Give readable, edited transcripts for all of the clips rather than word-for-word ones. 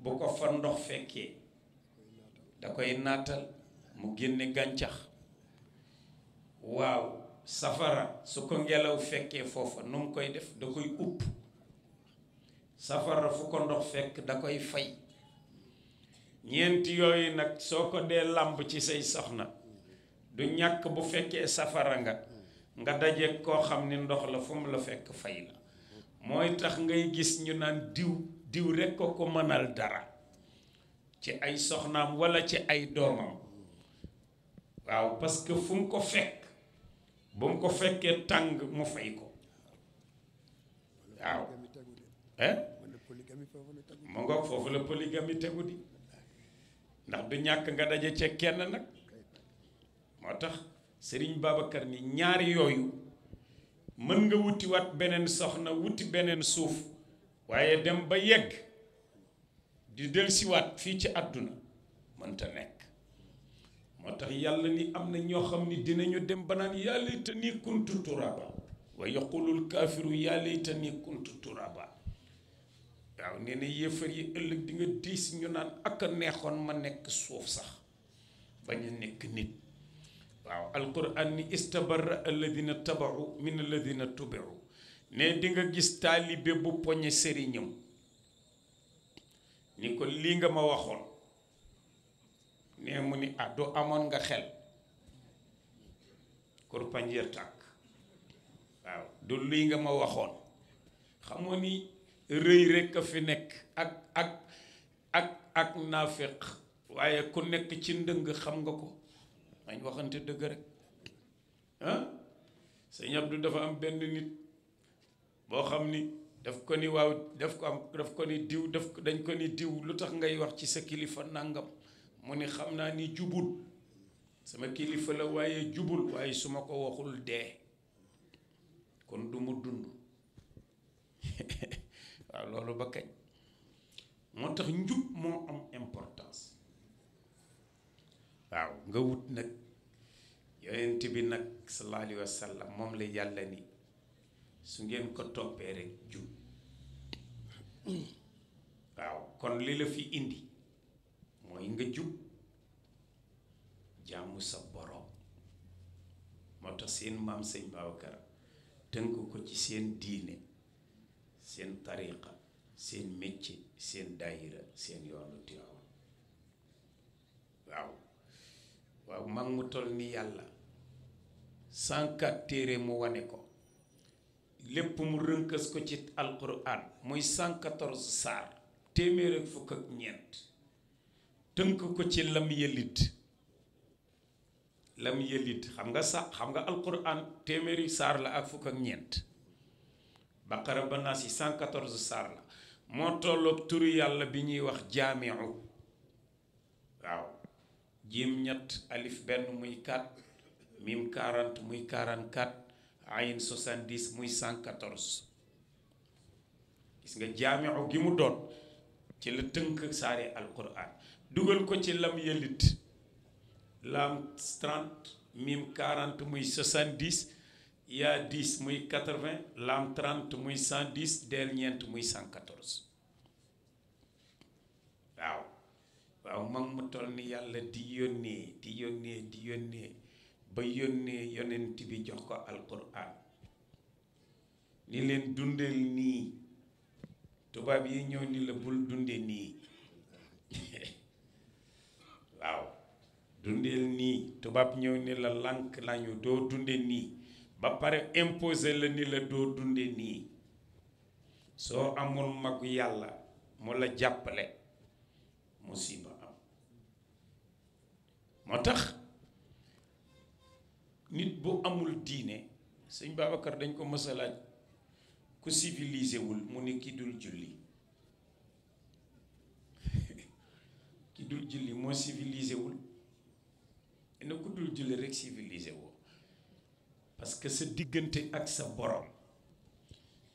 bu ko fa ndox fekkee da koy naatal mu génne gàncax waaw safara su ko ngelaw fekkee foofa nu mu koy def da koy upp safara fu ko ndox fekk da koy fay ñeenti yooyu nag soo ko dee làmb ci say soxna du ñàkk bu fekkee safara nga daje koo xam ni ndox la fu mu la fekk fay la mooy tax ngay gis ñu naan diw rekk ko mënal dara ci ay soxnaam walla ci ay doomam waaw parce que fu mu ko fekk bu mu ko fekkee tàng mu fay ko waaw mu ngoog foofu la polygamie tegu di ndax du ñàkk nga daje ca kenn nag moo tax Sëriñ Babacar ni ñaari yooyu mën nga wutiwaat beneen soxna wuti beneen suuf waaye dem ba yegg di dellusiwaat fii ci àdduna mënta nekk moo tax yàlla ni am na ñoo xam ni dinañu dem ba naan yaa laytanii kuntu turaba wa yaqulul kaafiru yaa laytanii kuntu turaba waaw nee na yéefar yi ëllëg di nga diis ñu naan ak a neexoon ma nekk suuf sax bañ a nekk nit waaw alquran ni istabarra alladina tabaru min alladina tubiru ne di nga gis taalibe bu poñe sëriñam ni ko lii nga ma waxoon ne mu ni ah du amoon nga xel kurpañeer tàkk waaw du lii nga ma waxoon xamoo ni rëy rekk a fi nekk ak naafeq waaye ku nekk ci ndëng xam nga ko mañ waxante dëgg rek ah sëñ Abdou dafa am benn nit boo xam ni daf ko ni waaw daf ko ni diw dañ ko ni diw lu tax ngay wax ci sa kilifa nàngam mu ni xam naa ni jubul sama kilifa la waaye jubul waaye su ma ko waxul dee kon du mu dund waaw loolu ba kañ moo tax njub moo am importance waaw nga wut nag yonent bi nag sallallahu alayhi wa sallam moom la yàlla ni su ngeen ko toppee rek jub waaw kon li la fi indi mooy nga jub jaamu sa borom moo tax seen maam sëñ Babacar tënk ko ci seen diine seen tariqa seen métier seen daayira seen yoonu Tiwaawan waaw mag mu toll ni yàlla 104 téere mu wane ko lépp mu rënkës ko ci alquran muy 114 saar téeméer ak fukk ak ñeent tënk ko ci lam yëlit xam nga alquran téeméeri saar la ak fukk ak ñeent baqara ba naas yi 114 saar la moo tolloog turu yàlla bi ñuy wax jaamiu waaw jiim ñett alif benn muy 4 mim 40 muy 44 ayin 70 muy 114 gis nga jaamiu gi mu doon ci la tënk saari alquran dugal ko ci lam yëlit lam 30 mim 40 muy 70 yaa 10 muy 80 lam 30 muy 110 del ñeent muy 114 waaw mag mu toll ni yàlla di yónnee ba yónnee yonent bi jox ko alquran ni leen dundal nii tubaab yi ñëw ni la bul dunde nii waaw dundeel nii tubaab ñëw ni la lànk lañu doo dunde nii ba pare imposé la ni la doo dunde nii soo amul magu yàlla mu la jàppale musiba am moo tax nit bu amul diine sëñ Babacar dañ ko mës a laaj ku civilisé wul mu ni ki dul julli ki dul julli moo civilisé wul ne ku dul julli rek civilisé woo parce que sa diggante ak sa borom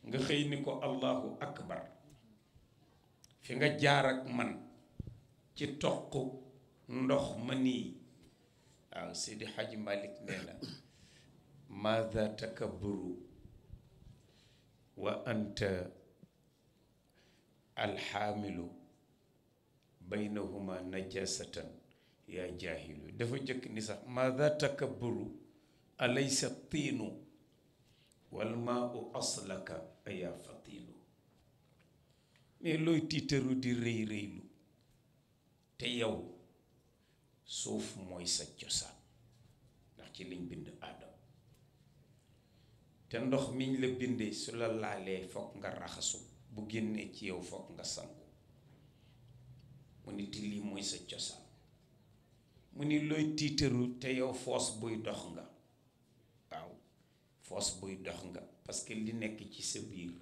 nga xëy ni ko allahu akbar fi nga jaar ak man ci toq ndox ma nii waaw Seydi Hadji Malick nee na maada takabburu wa anta alxaamilu baynahuma najasatan yaa jaahilu dafa jëkk ni sax maada takabburu alaysa tiinu wal maau aslaka ayaa fatiinu mais looy tiitaru di rëy rëylu te yow suuf mooy sa cosaan ndax ci liñ bind aadam te ndox miñ la bindee su la laalee foog nga raxasu bu génnee ci yow foog nga sangu mu ni ti lii mooy sa cosaan mu ni looy tiitaru te yow foos buy dox nga waaw foos buy dox nga parce que li nekk ci sa biir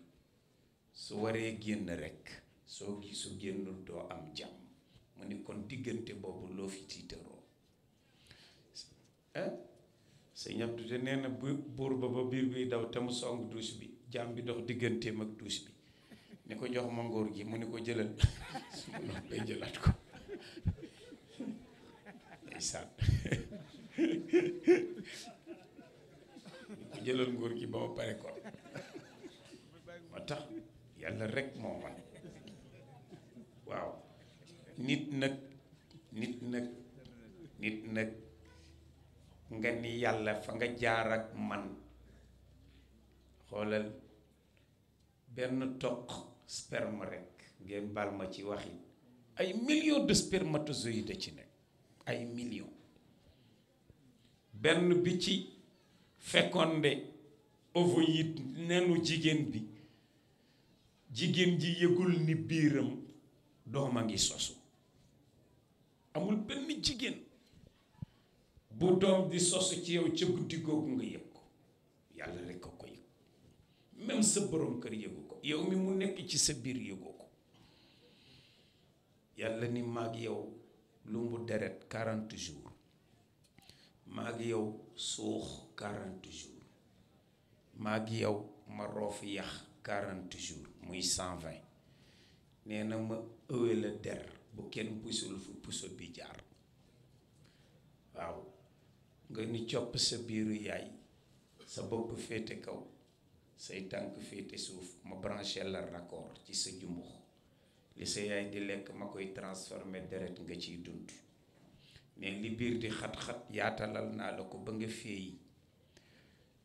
su waree génn rekk soo gisu génnul doo am jàmm mu ni kon diggante boobu loo fi tiitaroo sëñ Abdou de nee na buur ba biir biy daw te mu song douche bi jàmm bi dox digganteem ak douche bi ni ko jox ma ngóor gi mu ni ko jëlal su ma noppee jëlaat ko ndeysaan ko jëlal ngóor gi ba ma pare ko moo tax yàlla rekk moo man waaw nit nag nga ni yàlla fa nga jaar ak man xoolal benn toq sperme rekk ngeen bal ma ci waxi ay millions de spermatozoïdes ci nekk ay millions benn bi ci fécondé ovoïde nenu jigéen bi jigéen ji yëgul ni biiram doom a ngi sosu amul benn jigéen bu doom di sosu ci yow ca guddi googu nga yëg ko yàlla rekk a ko yëg même sa borom kër yëgu ko yow mi mu nekk ci sa biir yëgoo ko yàlla ni maag yow lumbu deret 40 jours maag yow suux 40 jours maag yow ma roof yax 40 jours muy 120 nee na ma ëwe la der bu kenn pusul fu puso bi jaar waaw nga ni copp sa biiru yaay sa bopp féete kaw say tànk féete suuf ma branché la raccord ci sa jumbux li sa yaay di lekk ma koy transformé deret nga ciy dund ne li biir di xat-xat yaatalal naa la ko ba nga féeyi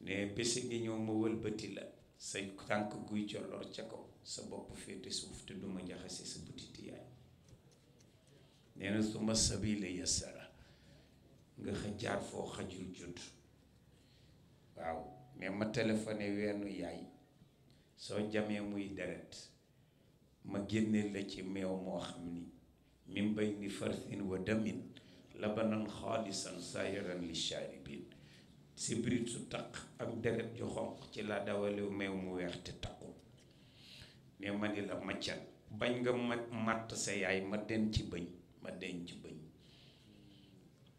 ne bési ngi ñëw ma wëlbati la say tànk guy color ca kaw sa bopp féete suuf te duma jaxase sa butiti yaay nee na su ma sabila yassara nga jaar foo xajul judd waaw mais ma téléphoné weenu yaay soo jamee muy deret ma génne la ci meew moo xam ni min bayni farthin wa damin labanan xaalisan saayiran li shaaribin si birit su taq ak deret ju xonq ci la dawalew meew mu weex te taqu ne ma ni la maccal bañ nga matt sa yaay ma denc bëñ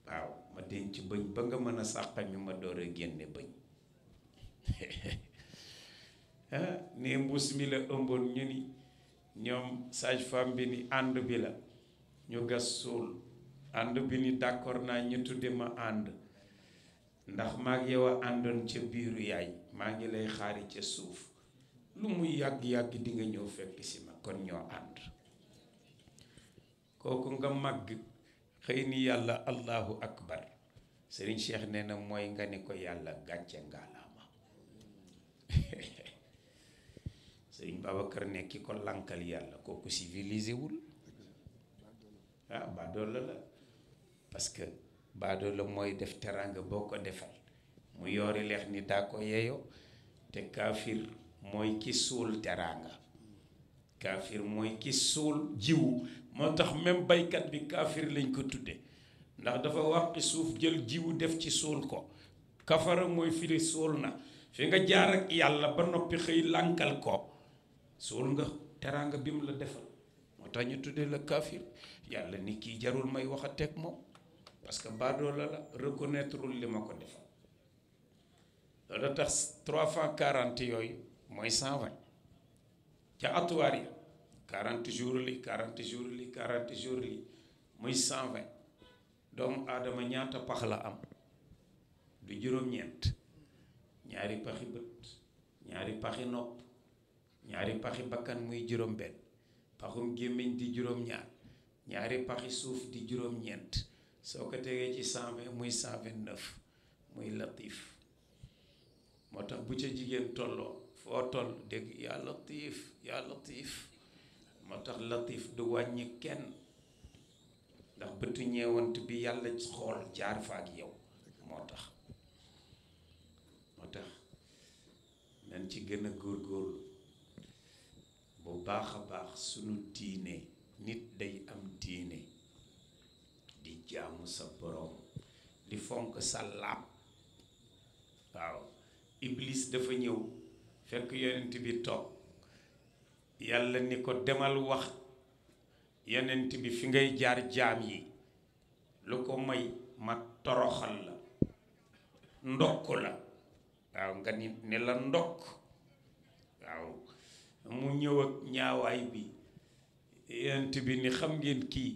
waaw ma denc bëñ ba nga mën a sàqami ma door a génne bëñ ne mbuus mi la ëmboon ñu ni ñoom sage-femme bi ni ànd bi la ñu gas suul ànd bi ni d'accord naa ñu tudde ma ànd ndax maa ngi yow a àndoon ca biiru yaay maa ngi lay xaari ca suuf lu muy yàgg-yàgg di nga ñëw fekk si ma kon ñoo ànd kooku nga màgg xëy ni yàlla allahu akbar Serigne Cheikh nee na mooy nga ni ko yàlla gàcce ngaalaama Serigne Babacar ne ki ko lankal yàlla kooku civilisé wul baadoola la parce que baadoola mooy def teraanga boo ko defal mu yoori leex ni daa ko yeeyoo te kaafir mooy ki suul teraanga kaafir mooy ki suul jiwu moo tax même baykat bi kaafir lañ ko tudde ndax dafa wàqi suuf jël jiwu def ci suul ko kafara mooy firi suul na fi nga jaar ak yàlla ba noppi xëy lànkal ko suul nga teraanga bi mu la defal moo tax ñu tudde la kaafir yàlla ni kii jarul may wax a teg moom parce que baadoo la reconnaîtreul li ma ko defal loolu tax 3 fois 40 yooyu mooy 120 ca atuwaar ya 40 jours li 40 jours li 40 jours li muy 120 doomu aadama ñaata pax la am du juróom-ñeent ñaari paxi bët ñaari paxi nopp ñaari paxi bakkan muy juróom-benn paxum gémmiñ di juróom-ñaar ñaari paxi suuf di juróom-ñeent soo ko tegee ci 120 muy 129 muy latif moo tax bu ca jigéen tolloo foo toll dégg yaa latif moo tax latif du wàññi kenn ndax bëtu ñeewant bi yàlla xool jaar fa ak yow moo tax nañ ci gën a góorgóorlu bu baax a baax sunu diine nit day am diine di jaamu sa borom di fonk sa laab waaw iblis dafa ñëw fekk yonent bi toog yàlla ni ko demal wax yonent bi fi ngay jaar jaam yi lu ko may ma toroxal la ndokk la waaw nga ni la ndokk waaw mu ñëw ak ñaawaay bi yonent bi ni xam ngeen kii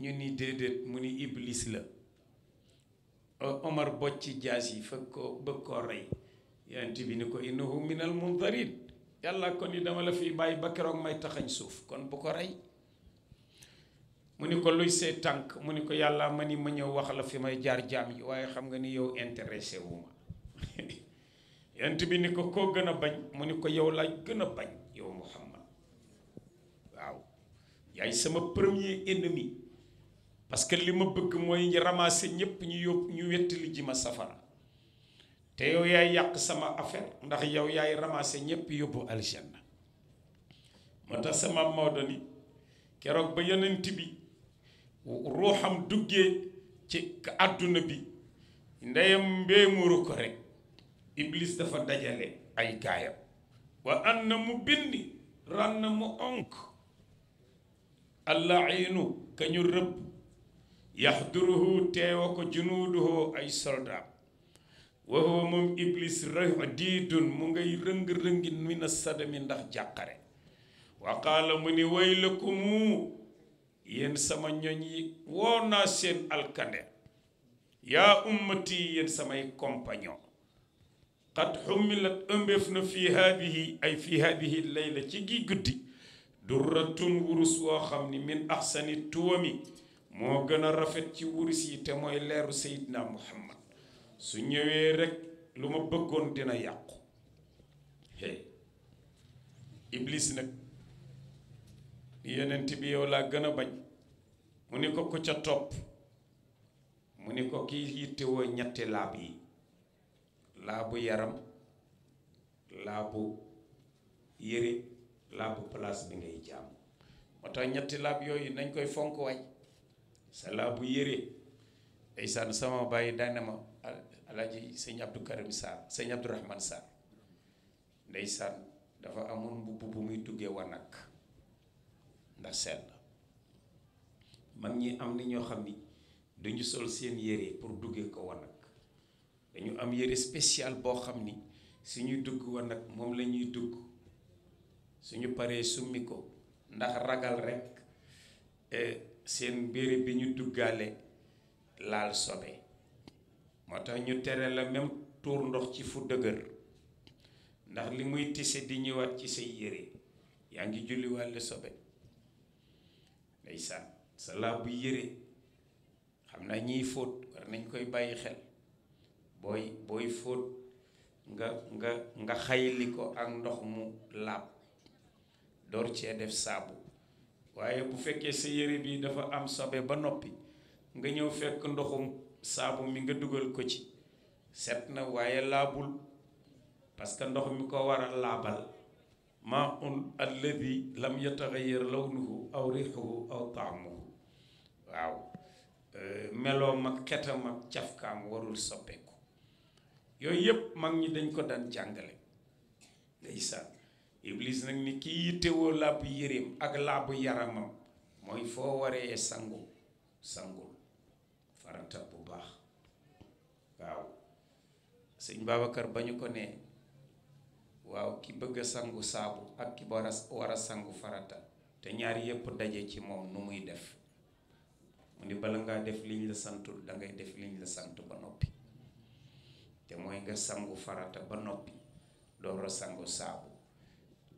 ñu ni déedéet mu ni iblis la Omar bocci jaas yi fekk ko bëgg koo rey yonent bi ni ko innahu minal mundarin yàlla ko ni dama la fi bàyyi ba keroog may taxañ suuf kon bu ko rey mu ni ko luy see tànk mu ni ko yàlla ma ni ma ñëw wax la fi may jaar jaam yi waaye xam nga ni yow intéressé wu ma yonent bi ni ko koo gën a bañ mu ni ko yow laay gën a bañ yow Muhammad waaw yaay sama premier ennemi parce que li ma bëgg mooy ñu ramasser ñépp ñu yóbbu ñu wettali ji ma safara te yow yaay yàq sama affaire ndax yow yaay ramasser ñépp yóbbu aljanna moo tax sama Maodo ni keroog ba yonent bi ruuxam duggee ci àdduna bi ndeyam mbéemuru ko rek iblis dafa dajale ay gaayam wa an na mu bindi ran na mu onk allainu ka ñu rëbb yaxduruhu teewa ko junuuduhu ay soldaam wa huwa moom iblis diidun mu ngay rëng-rëngi mina sadami ndax jàqare wa qaala mu ni waylakumu yéen sama ñoñ yi woo naa seen alkande yaa ummati yéen samay compagnon qad xummilat ëmbéef na fi haadihi layla ci gi guddi durratun wurus woo xam ni min axsani tuwami moo gën a rafet ci wurus yi te mooy leeru Seydina Muhammad su ñëwee rekk lu ma bëggoon dina yàqu iblis nag yonent bi yow laa gën a bañ mu ni ko ku ca topp mu ni ko kii yittewoo ñetti laab yi laabu yaram laabu yére laabu place bi ngay jaam moo tax ñetti laab yooyu nañ koy fonk waay sa laabu yére ndeysaan sama bàyyi daane ma alaaji sëñ Abdou Karim Sarr sëñ Abdourahman Sarr ndeysaan dafa amoon mbubb bu muy duggee wanag ndax sell mag ñi am ni ñoo xam ni duñu sol seen yére pour duggee ko wanag dañu am yére spécial boo xam ni suñuy dugg wanag moom la ñuy dugg suñu paree summi ko ndax ragal rekk seen mbére bi ñu duggaale laal sobe moo tax ñu tere la même tuur ndox ci fu dëgër ndax li muy tise di ñëwaat ci say yére yaa ngi julli wàlle sobe ndeysaan sa laabu yére xam naa ñiy fóot war nañ koy bàyyi xel booy fóot nga xayli ko ak ndox mu laab door cee def saabu waaye bu fekkee sa yére bi dafa am sobe ba noppi nga ñëw fekk ndoxum saabu mi nga dugal ko ci set na waaye laabul parce que ndox mi ko war a laabal maa un alladi lam yataxayyar lawnuhu aw riixuhu aw taamuhu waaw meloom ak xetam ak cafkaam warul soppeeku yooyu yépp mag ñi dañ ko daan jàngale ndeysaan iblis nag ni kii yittewoo laabu yéreem ak laabu yaramam mooy foo waree sangul farata bu baax waaw sëñ Babacar ba ñu ko ne waaw ki bëgg a sangu saabu ak ki war a sangu farata te ñaar yépp daje ci moom nu muy def mu ni bala ngaa def liñ la santul dangay def liñ la sant ba noppi te mooy nga sangu farata ba noppi door a sangu saabu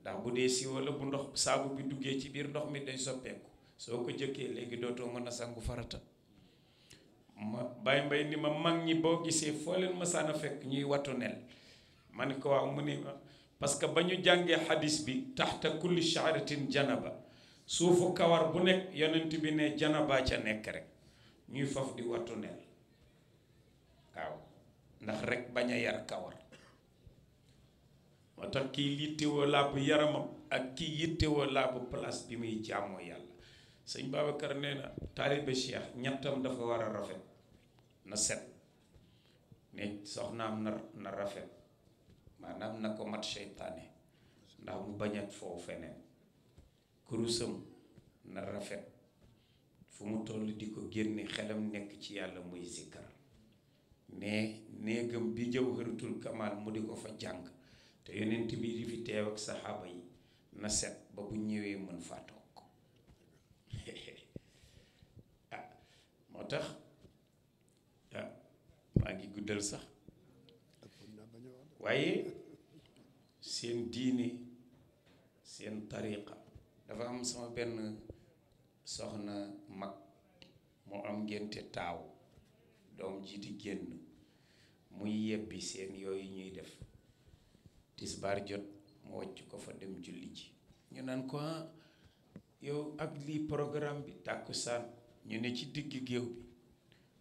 ndax bu dee si walla bu ndox saabu bi duggee ci biir ndox mi day soppeeku soo ko jëkkee léegi dootoo mën a sangu farata. ma Baye Mbaye ni ma mag ñi boo gisee foo leen mësaan a fekk ñuy wattu nel ma ni ko waaw mu ni parce que ba ñu jàngee xadis bi taxta kulli shaaratin janaba suufu kawar bu nekk yonent bi ne janaba ca nekk rek ñuy faf di wattu nel waaw ndax rek bañ a yar kawar. moo tax kii yittewoo laabu yaramam ak kii yittewoo laabu place bi muy jaamoo yàlla. sëñ Babacar nee na taalibe Cheikh ñettam dafa war a rafet na set ne soxnaam na rafet maanaam na ko mat seytaane ndax mu bañat foofu feneen. kurusam na rafet fu mu toll di ko génne xelam nekk ci yàlla muy zikkar ne néegam bi Jawharatul Kamal mu di ko fa jàng te yonent bi di fi teew ak saxaaba yi na set ba bu ñëwee mën faa toog ah moo tax maa ngi guddal sax waaye seen diine seen tariqa dafa am sama benn soxna mag moo am ngénte taaw doom ji di génn muy yebbi seen yooyu ñuy def tisbaar jot mu wàcc ko fa dem julli ji ñu naan ko yow ak lii programme bi tàkkusaan ñu ne ci digg géew bi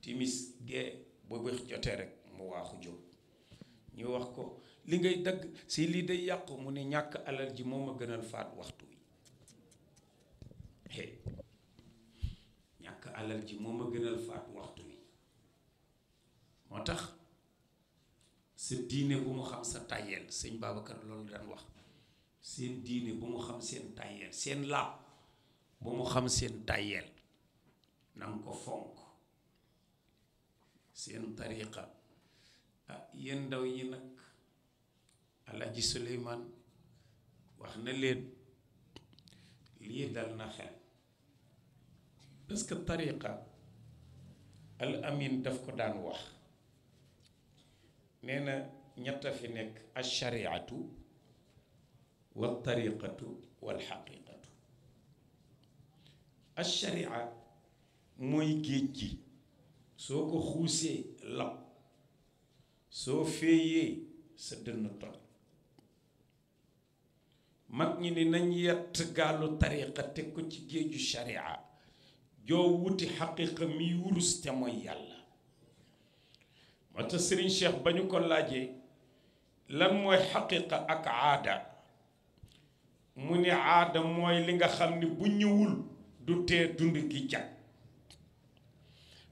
timis gee bu bëx jotee rek mu waaxu jóg ñu wax ko li ngay dagg si lii day yàqu mu ne ñàkk alal ji moo ma gënal faat waxtu wi ñàkk alal ji moo ma gënal faat waxtu wi. moo tax sa diine bu mu xam sa tàyyeel sëñ Babacar loolu daan wax seen diine bu mu xam seen tàyyeel seen laab bu mu xam seen tàyyeel nanga ko fonk seen tariqa yéen ndaw yi nag Alaaji Suleymaan wax na leen lii dal na xel parce que tariqa al amin daf ko daan wax nee na ñett fi nekk al shariatu wal tariqatu wal xaqiqatu. al sharia mooy géej gi soo ko xuusee lab soo féeyee sa dënn toj. mag ñi ni nañ yett gaalu tariqa teg ko ci géeju sharia joo wuti xaqiqa miy wurus te mooy yàlla. moo tax Serigne Cheikh ba ñu ko laajee lan mooy xaqiqa ak aada mu ne aada mooy li nga xam ni bu ñëwul du tee dund gi jag.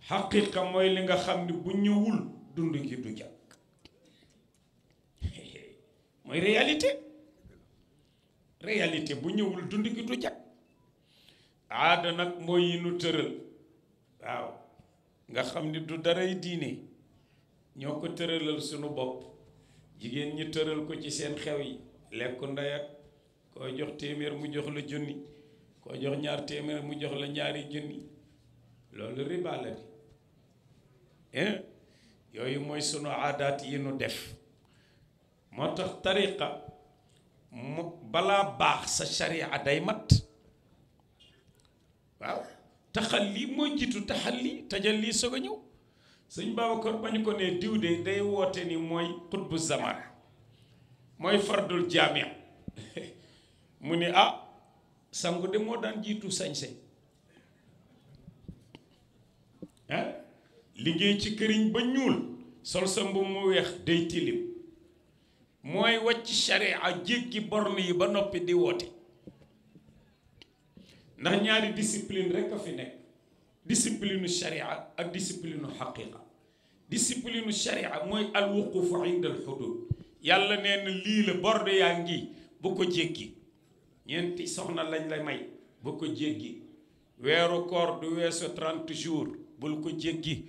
xaqiqa mooy li nga xam ni bu ñëwul dund gi du jag mooy réalité bu ñëwul dund gi du jag. aada nag mooy yi nu tëral waaw nga xam ni du daray diine ñoo ko tëralal sunu bopp. jigéen ñi tëral ko ci seen xew yi lekku ndey ak koo jox téeméer mu jox la junni koo jox ñaar téeméer mu jox la ñaari junni loolu riba la di yooyu mooy sunu aadaat yi nu def. moo tax tariqa mu balaa baax sa sharia day mat waaw taxalli mooy jiitu taxalli tajalli soog a ñëw. sëñ Babacar ba ñu ko ne diw de day woote ni mooy xutbu zaman mooy fardul jaamia mu ni sangu de moo daan jiitu sañse liggéey ci këriñ ba ñuul sol sa mbubb mu weex day tilim mooy wàcc sharia jéggi borne yi ba noppi di woote. ndax ñaari discipline rek a fi nekk discipline sharia ak discipline xaqiqa. discipline sharia mooy alwuqufu inda al xudud yàlla nee na lii la borde yaa ngi bu ko jéggi. ñeenti soxna lañ la may bu ko jéggi. weeru koor du weesu 30 jours bul ko jéggi.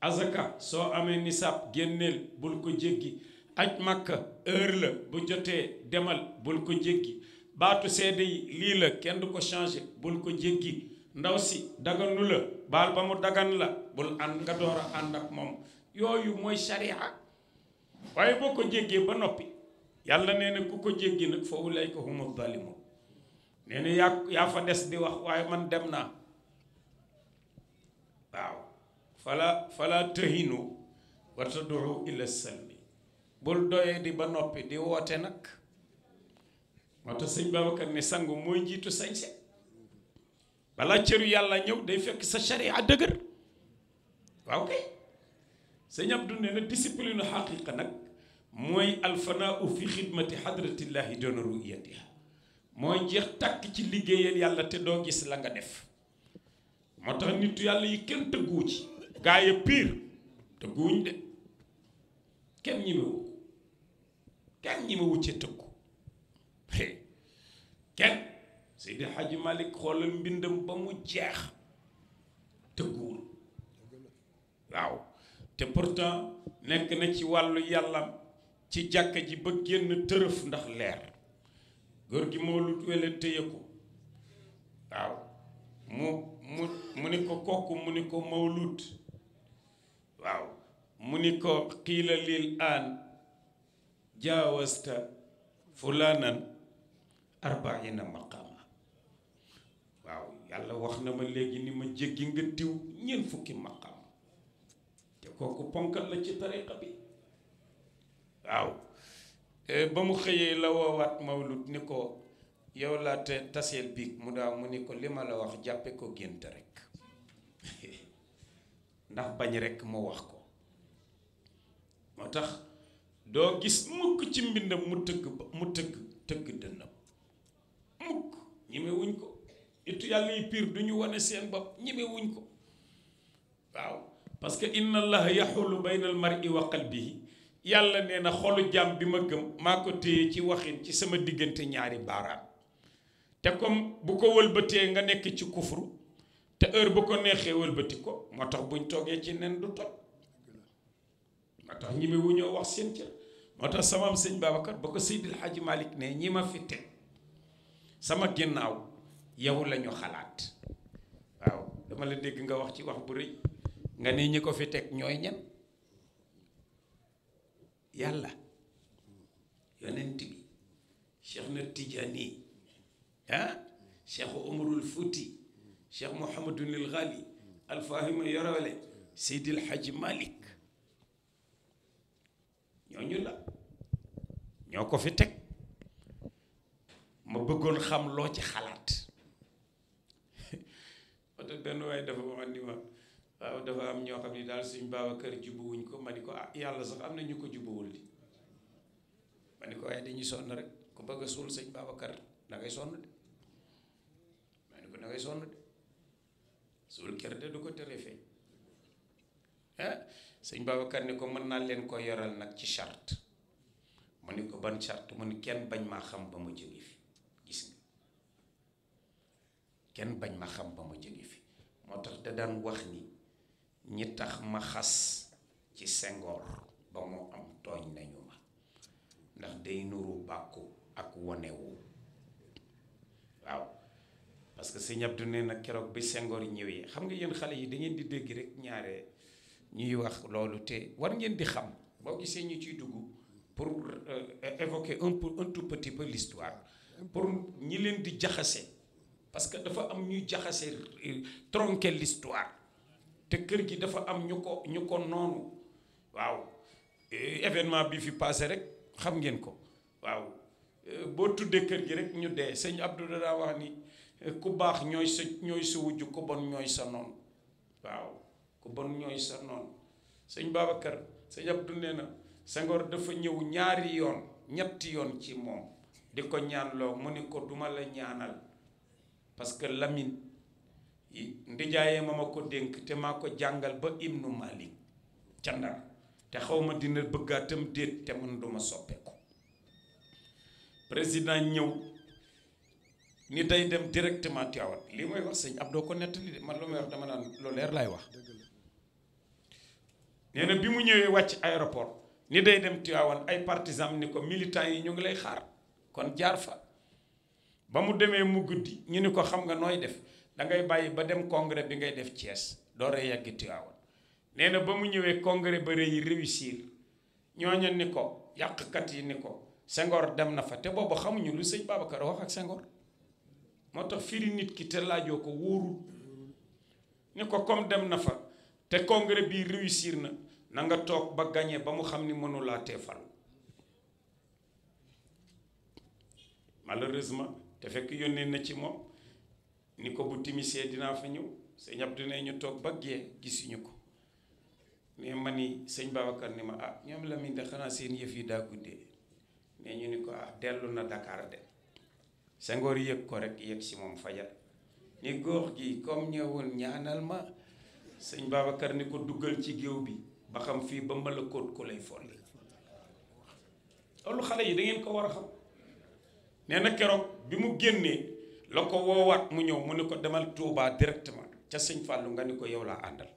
azaka soo amee nisab génneel bul ko jéggi. aj makka heure la bu jotee demal bul ko jéggi. baatu seede yi lii la kenn du ko changé bul ko jéggi. ndaw si daganu la baal ba mu dagan la bul ànd nga door a ànd ak moom. yooyu mooy sharia waaye boo ko jéggee ba noppi yàlla nee na ku ko jéggi nag fa ulayka humu zalimun nee na yaa fa des di wax waaye man dem naa waaw fala tahinu wa tad'u ila salmi bul doyee di ba noppi di woote nag moo tax sëñ Babacar ne sangu mooy jiitu sañse balaa cëru yàlla ñëw day fekk sa sharia dëgër waaw kay sëñ Abdou ne na discipline xaqiqa nag mooy alfanaa fi xidmati xadratillahi doona ru'yatiha mooy jeex tàkk ci liggéeyal yàlla te doo gis la nga def moo tax nitu yàlla yi kenn tëgguwu ci gaa yi piir tëgguwuñ de kenn ñi ma wucce tëggu kenn Seydi Hadji Malick xoolal mbindam ba mu jeex tëgguwul waaw te pourtant nekk na ci wàllu yàlla ci jàkka ji ba génn tërëf ndax leer góor gi Mawlud wele téye ko waaw mu ni ko kooku mu ni ko Mawlud waaw mu ni ko qiila lil aan jaawasta fulanan arbaina maqaama waaw yàlla wax na ma léegi ni ma jéggi nga diw ñeent fukki maqaama te kooku ponkal la ci tariqa bi waaw ba mu xëyee la woowaat Mawlud ni ko yow laa te taseel biig mu daaw mu ni ko li ma la wax jàppe ko gént rek ndax bañ rek mu wax ko moo tax doo gis mukk ci mbindam mu tëgg dënnam mukk ñemewuñ ko itu yàlla yi piir du ñu wane seen bopp ñemewuñ ko waaw parce que inna allaha yaxulu bayna al mar'i wa qalbihi yàlla nee na xolu jàmm bi ma gëm maa ko téye ci waxin ci sama diggante ñaari baaraam te comme bu ko wëlbatee nga nekk ci kufru te heure bu ko neexee wëlbati ko moo tax buñ toogee ci nen du toj moo tax ñi wu ñoo wax seen cër moo tax sama am sëñ Babacar ba ko Seydil Hadji Malick ne ñi ma fi teg sama ginnaaw yow lañu xalaat waaw dama la dégg nga wax ci wax bu rëy nga ne ñi ko fi teg ñooy ñan yàlla yonent bi Cheikh na Tijaani Cheikh Umarul Fuuti Cheikh Mouhamadunil Ghali Alfahima Yorole Seydil Hadji Malick ñooñu la ñoo ko fi teg ma bëggoon xam loo ci xalaat wata benn waaye dafa wax ni ma waaw dafa am ñoo xam ni daal suñ Babacar jubbuwuñ ko ma ni ko yàlla sax am na ñu ko jubbuwul di ma ni ko waaye dañuy sonn rek ku bëgg a suul sëñ Babacar da ngay sonn de ma ni ko da ngay sonn de suul kër de du ko tere feeñ sëñ Babacar ni ko mën naa leen ko yoral nag ci charte mu ni ko ban charte mu ni kenn bañ maa xam ba ma jóge fi gis nga kenn bañ ma xam ba ma jóge fi moo tax da daan wax ni ñi tax ma xas ci Senghor ba mu am tooñ nañu ma ndax day nuru bàkku ak wonewu waaw parce que sëñ Abdou nee na keroog bi Senghor ñëwee xam nga yéen xale yi da ngeen di dégg rek ñaare ñuy wax loolu te war ngeen di xam boo gisee ñu ciy dugg pour évoquer un tout petit peu l'histoire pour ñi leen di jaxase parce que dafa am ñuy jaxase tronquer l'histoire te kër gi dafa am ñu ko noonu waaw événement bi fi passé rek xam ngeen ko waaw boo tuddee kër gi rek ñu dee sëñ Abdou daa wax ni ku baax ñooy sa wujj ku bon ñooy sa noonu waaw ku bon ñooy sa noonu sëñ Babacar sëñ Abdou nee na Senghor dafa ñëw ñetti yoon ci moom di ko ñaanloo mu ni ko duma la ñaanal parce que Lamine ndijaayee ma ko dénk te maa ko jàngal ba Ibnu Malik ca Ndar te xaw ma dina bëggaatam déet te man duma soppeeku président ñëw ni day dem directement Tivaouane lii mooy wax sëñ Abdou ko nettali de man lu may wax dama naan lu leer laay wax nee na bi mu ñëwee wàcc aéroport ni day dem Tivaouane ay partisans ni ko militants yi ñu ngi lay xaar kon jaar fa ba mu demee mu guddi ñu ni ko xam nga nooy def da ngay bàyyi ba dem congrès bi ngay def Thiès doora yegg Tivaouane nee na ba mu ñëwee congrès ba rëy réussir ñooñu ni ko yàqkat yi ni ko Senghor dem na fa te boobu xamuñu lu sëñ Babacar wax ak Senghor moo tax firi nit ki te laajoo ko wóorul ni ko comme dem na fa te congrès bi réussir na nga toog ba gagné ba mu xam ni mënulaa teefal malheureusement te fekk yónnee na ci moom ni ko bu timisee dinaa fa ñëw sëñ Abdou ne ñu toog ba gee gisuñu ko mais ma ni sëñ Babacar ni ma ñoom Lamine de xanaa seen yëf yi daa guddee ne ñu ni ko dellu na Dakar de Senghor yëg ko rek yëg si moom fajar ni góor gi comme ñëwoon ñaanal ma sëñ Babacar ni ko duggal ci géew bi ba xam fii ba mbala kóot ko lay folli loolu xale yi da ngeen ko war a xam nee na keroog bi mu génnee la ko woowaat mu ñëw mu ni ko demal Touba directement ca sëñ Fallou nga ni ko yow laa àndal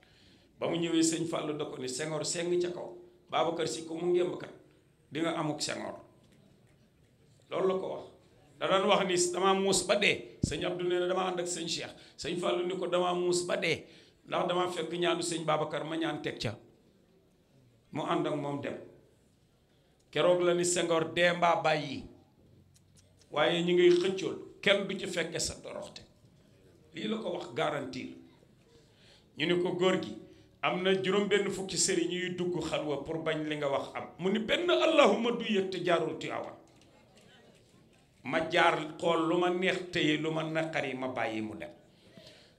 ba mu ñëwee sëñ Fallou da ko ni Senghor seng ca kaw Babacar si ko mu ngémbkat di nga amuk Senghor loolu la ko wax da daan wax ni damaa muus ba dee sëñ Abdou nee na damaa ànd ak sëñ Cheikh sëñ Fallou ni ko damaa muus ba dee ndax damaa fekk ñaanu sëñ Babacar ma ñaan teg ca mu ànd ak moom dem keroog la ni Senghor dee mbaa bàyyi waaye ñi ngay xëccool kenn du ci fekke sa toroxte lii la ko wax garantie ñu ni ko góor gi am na juróom benn fukki sëriñ yuy dugg xalwa pour bañ li nga wax am mu ni benn allahuma du yëg te jaarul Tiwaawan ma jaar xool lu ma neex téye lu ma naqari ma bàyyi mu dem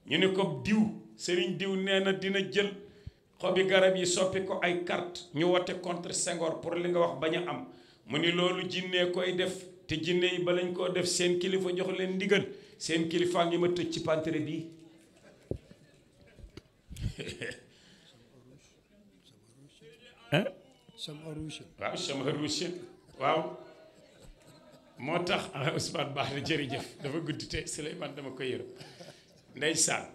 ñu ni ko diw sëriñ diw nee na dina jël xobi garab yi soppi ko ay carte ñu wote contre Senghor pour li nga wax bañ a am mu ni loolu jinnee koy def te jinne yi ba lañ koo def seen kilifa jox leen ndigal seen kilifaa ngi ma tëj ci pantere bii waaw sama ruusi waaw moo tax Ousmane baax na jërëjëf dafa guddi te Souleymane dama ko yërëm ndeysaan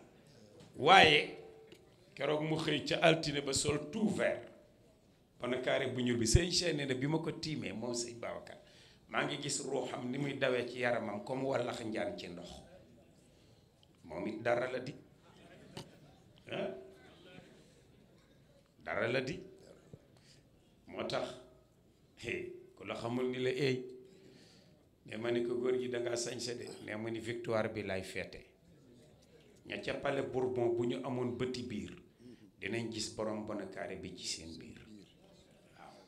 waaye keroog mu xëy ca altine ba sol tout vert panakaare bu ñuul bi sëñ Cheikh ne bi ma ko tiimee moom sëñ Babacar maa ngi gis ruuxam ni muy dawee ci yaramam comme wallax njaan ci ndox moom it dara la di dara la di moo tax ku la xamul ni la eey ne ma ni ko góor gi dangaa sañse de ne ma ni victoire bi lay feete ña ca Palais Bourbon bu ñu amoon bëti biir dinañ gis borom bonakaare bi ci seen biir waaw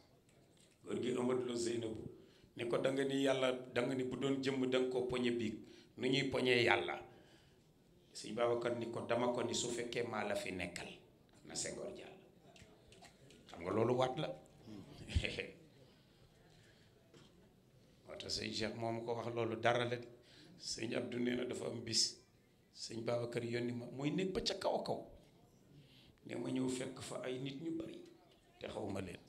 góor gi Amadou Lo Zeynabu ni ko da nga ni yàlla da nga ni bu doon jëmm da nga ko poñe biig nu ñuy poñee yàlla sëñ Babacar ni ko dama ko ni su fekkee maa la fi nekkal na Senghor jàll xam nga loolu waat la moo tax sëñ Cheikh moom ko wax loolu dara la di sëñ Abdou nee na dafa am bis sëñ Babacar yónni ma mooy nekk ba ca kaw a kaw ne ma ñëw fekk fa ay nit ñu bari te xaw ma leen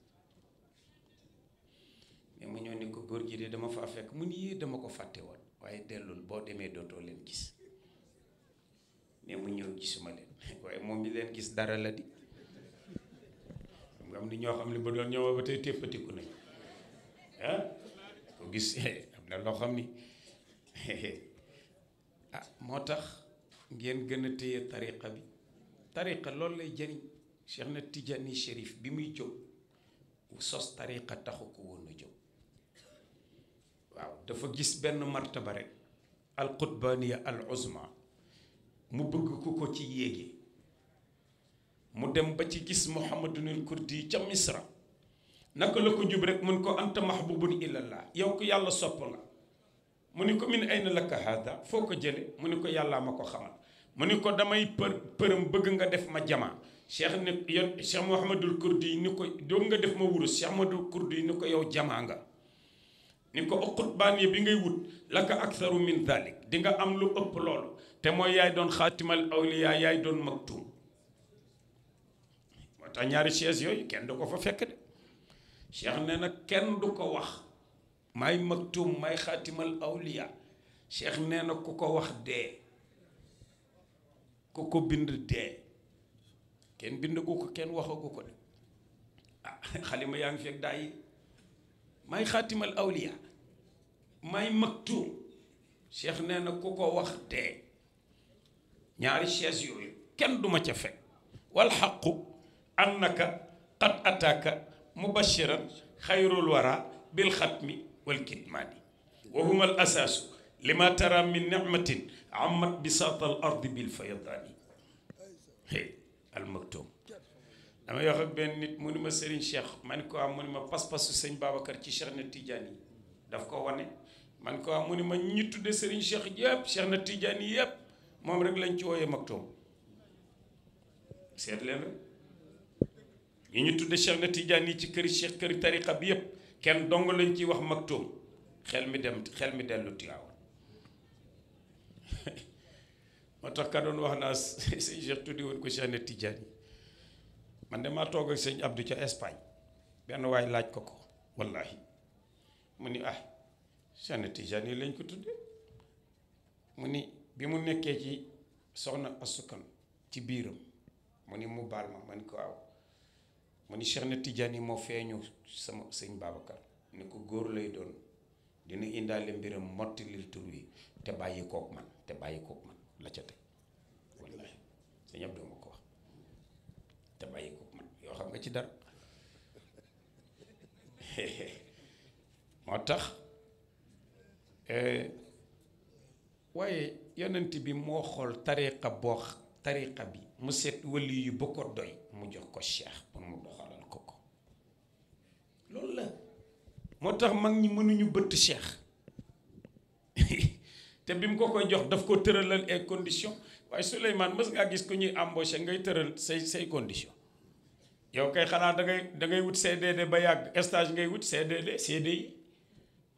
ne ma ñëw ni ko góor gi de dama faa fekk mu ni yee dama ko fàtte woon waaye dellul boo demee dootoo leen gis ne mu ñëw gisuma leen waaye moom mi leen gis dara la di nga am ni ñoo xam ne ba doon ñëw ba tey téppatiku nañ ko gis am na loo xam ni moo tax ngeen gën a téye tariqa bi tariqa loolu lay jëriñ Cheikh na Tidiane Chérif bi muy jóg sos tariqa taxu ko woon a jóg waaw dafa gis benn martaba rek al qutbaniya al uzma mu bëgg ku ko ci yéege mu dem ba ci gis Muhammadunil Kurdi ca Misra naka la ko jub rek mun ko anta mahbubun ilallah yow ko yàlla sopp nga mu ni ko min ayna laka hada foo ko jële mu ni ko yàllaa ma ko xamal mu ni ko damay përëm bëgg nga def ma jama cheikh ne yoon Cheikh Mouhamadul Kurdi ni ko doo nga def ma wurus Cheikh Mouhamadul Kurdi ni ko yow jamaa nga ni ko uqutbaan yi bi ngay wut laka aktharu min dhalik di nga am lu ëpp loolu te mooy yaay doon xaatimal awliya yaay doon maktum moo tax ñaari chaise yooyu kenn du ko fa fekk de cheikh nee na kenn du ko wax may maktum may xaatimal awliya cheikh nee na ku ko wax dee ku ko bind dee kenn bindagu ko kenn waxagu ko de xalima yaa ngi fekk daa yi may xaatimal awliya may maktum cheikh nee na ku ko wax dee ñaari chaise yooyu kenn duma ca fekk wal xaqu annaka qad ataaka mubashiran xayrul wara bil xatmi wal kitmaani wa huma al asaasu lima tara min nicmatin amat bisaata al ardi bil fayadaani al maktum damay wax ak benn nit mu ni ma Serigne Cheikh man ko am mu ni ma pas-pasu sëñ Babacar ci Cheikh na Tidiane yi daf ko wane man ko am mu ni ma ñi tudde Serigne Cheikh yëpp Cheikh na Tidiane yi yëpp moom rek lañ ci wooyee Maktoum seet leen rek ñi ñu tudde Cheikh na Tidiane yi ci këri Cheikh këri tariqa bi yëpp kenn dong lañ ciy wax Maktoum xel mi dellu Tiwaawan moo tax ka doon wax naa sëñ Cheikh tuddi woon ko Cheikh na Tidiane yi man de maa toog ak sëñ Abdou ca Espagne benn waay laaj ko wallahi mu ni Cheikh na Tidiane yi lañ ko tudde mu ni bi mu nekkee ci soxna asukan ci biiram mu ni mu baal ma man ko waaw mu ni Cheikh na Tidiane yi moo feeñu sama sëñ Babacar ni ko góor lay doon dina indaale mbiram mottilil tur wi te bàyyi kook man la ca teg wallahi sëñ Abdou ma ko wax te bàyyi kook man yoo xam nga ci dara moo tax waaye yonent bi moo xool tariqa bi mu seet wali yu ba ko doy mu jox ko cheikh pour mu doxalal ko loolu la moo tax mag ñi mënuñu bëtt cheikh te bi mu ko koy jox daf ko tëralal ay condition waaye Souleymane mës ngaa gis ko ñuy embauché ngay tëral say condition yow kay xanaa da ngay wut CDD ba yàgg stage ngay wut CDI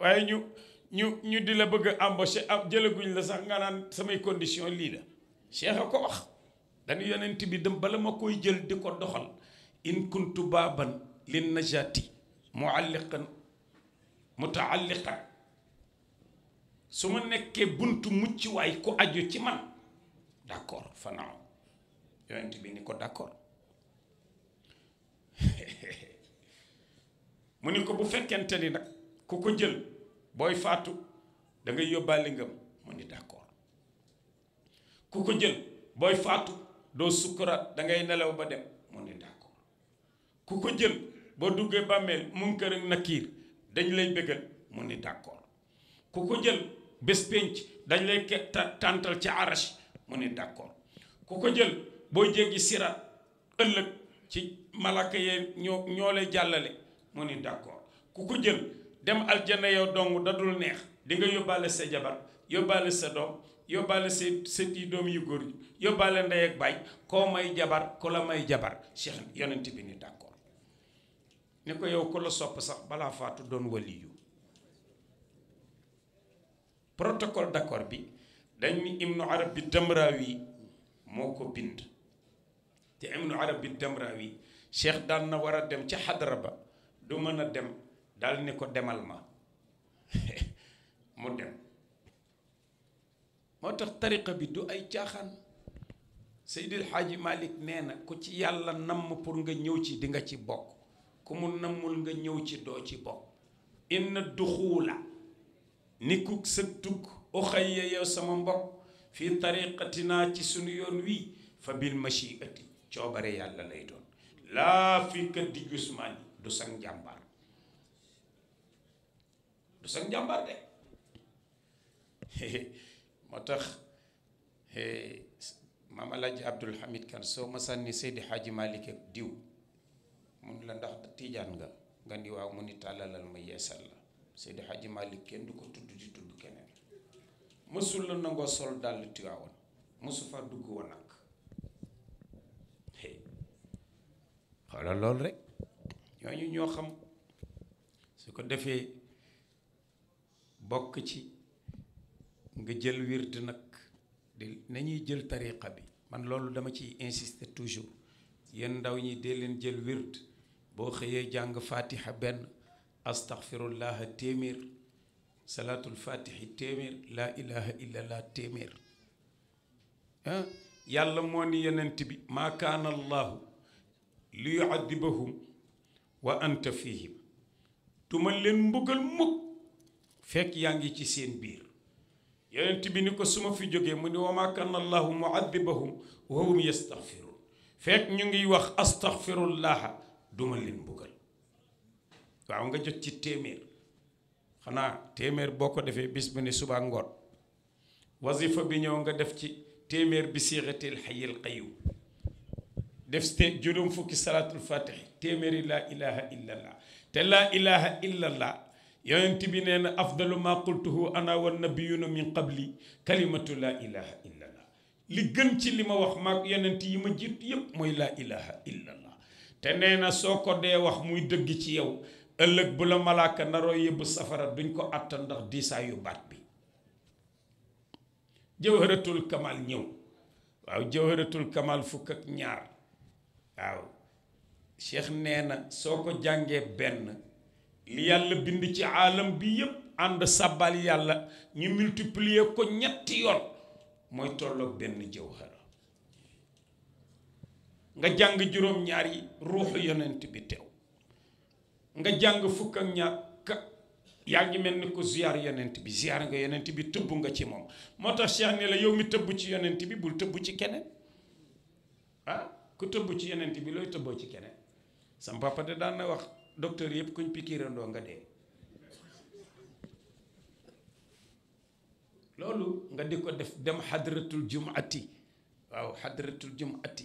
waaye ñu di la bëgg a embauché jëlaguñ la sax nga naan samay condition lii la cheikh a ko wax dañu yonent bi dem bala ma koy jël di ko doxal in kuntu baaban lin najati mutaalliqan su ma nekkee buntu mucc waay ku aju ci man d'accord fanaaw yonent bi ni ko d'accord mu ni ko bu fekkente ni nag ku ko jël booy faatu da ngay yóbbaale ngëm mu ni d'accord ku ko jël booy faatu doo sukkuraat da ngay nelaw ba dem mu ni d'accord ku ko jël boo duggee bàmmeel Munkar ak Nakiir dañ lay bëggal mu ni d'accord ku ko jël bés pénc dañ lay tàntal ci arash mu ni d'accord ku ko jël boo jéggi siraat ëllëg ci malaka yee ñoo lay jàllale mu ni d'accord ku ko jël dem aljana yow dong dadul neex di nga yóbbaale sa jabar yóbbaale sa doom yóbbaale sa di doom yu góor yi yóbbaale ndey ak baay koo may jabar ku la may jabar Cheikh yonent bi ni d'accord ni ko yow ku la sopp sax balaa faatu doon waliyu protocole d'accord bi dañ ni Ibnu Arabi Damrawi moo ko bind te Ibnu Arabi Damrawi Cheikh daan na war a dem ca xadara ba du mën a dem dal ni ko demal ma mu dem moo tax tariqa bi du ay caaxaan Seydil Hadji Malick nee na ku ci yàlla namm pour nga ñëw ci di nga ci bokk ku mu nammul nga ñëw ci doo ci bokk inna duxuula ni ku sa dugg uxayya yow sama mbokk fii tariqatinaa ci sunu yoon wii fa bil machiati coobare yàlla lay doon laa fi ka di jusmaani du sang njàmbaar de moo tax maam Alaaji Abdul Hamid Kan soo ma sànni Seydi Hadji Malick ak diw mun la ndax tiijaan nga ni waaw mu ni tàllalal ma yeesal la Seydi Hadji Malick kenn du ko tudd di tudd keneen mësul la nangoo sol dàll Tiwaawan mësu fa dugg woon ak xoolal loolu rek ñooñu ñoo xam su ko defee bokk ci nga jël wird nag di nañuy jël tariqa bi man loolu dama ciy insister toujours yéen ndaw ñi dee leen jël wird boo xëyee jàng fatiha benn astaghfirullaha téeméer salaatul fatihi téeméer laa ilaha illallah téeméer yàlla moo ni yonent bi maa kaana allahu li yuadibahum wa anta fihim duma leen mbugal mukk fekk yaa ngi ci seen biir yonent bi ni ko su ma fi jógee mu ni wa maa kaana allahu muadibahum wa hum yastaghfirun fekk ñu ngi wax astaghfirullaha duma leen mbugal waaw nga jot ci téeméer xanaa téeméer boo ko defee bis bu ne suba ngoon wasifa bi ñëw nga def ci téeméer bi siixatil xayil qayyum def juróom fukki salaatul fatixi téeméeri laa ilaha illallah te laa ilaha illallah yonent bi nee na afdalu ma qultuhu ana wa nabiyuna min qabli kalimatu laa ilaha illallah li gën ci li ma wax maag yonent yi ma jiit yépp mooy laa ilaha illallah te nee na soo ko dee wax muy dëgg ci yow ëllëg bu la malaaka naroo yëbb safara duñ ko àttan ndax diisaayu baat bi jawharatul kamal ñëw waaw jawharatul kamal fukk ak ñaar waaw cheikh nee na soo ko jàngee benn li yàlla bind ci aalam bi yépp ànd sàbbal yàlla ñu multiplier ko ñetti yoon mooy tolloog benn jawhara nga jàng juróom-ñaar yi ruuxu yonent bi teew nga jàng fukk ak ñaar yaa ngi mel ni ko ziyaar yonent bi ziyaar nga yonent bi tëbb nga ci moom moo tax cheikh ne la yow mi tëbb ci yonent bi bul tëbb ci keneen ah ku tëbb ci yonent bi looy tëbboo ci keneen sam papa de daan na wax docteur yëpp kuñ pikiirandoo nga dee loolu nga di ko def dem xadratul jumati waaw xadratul jumati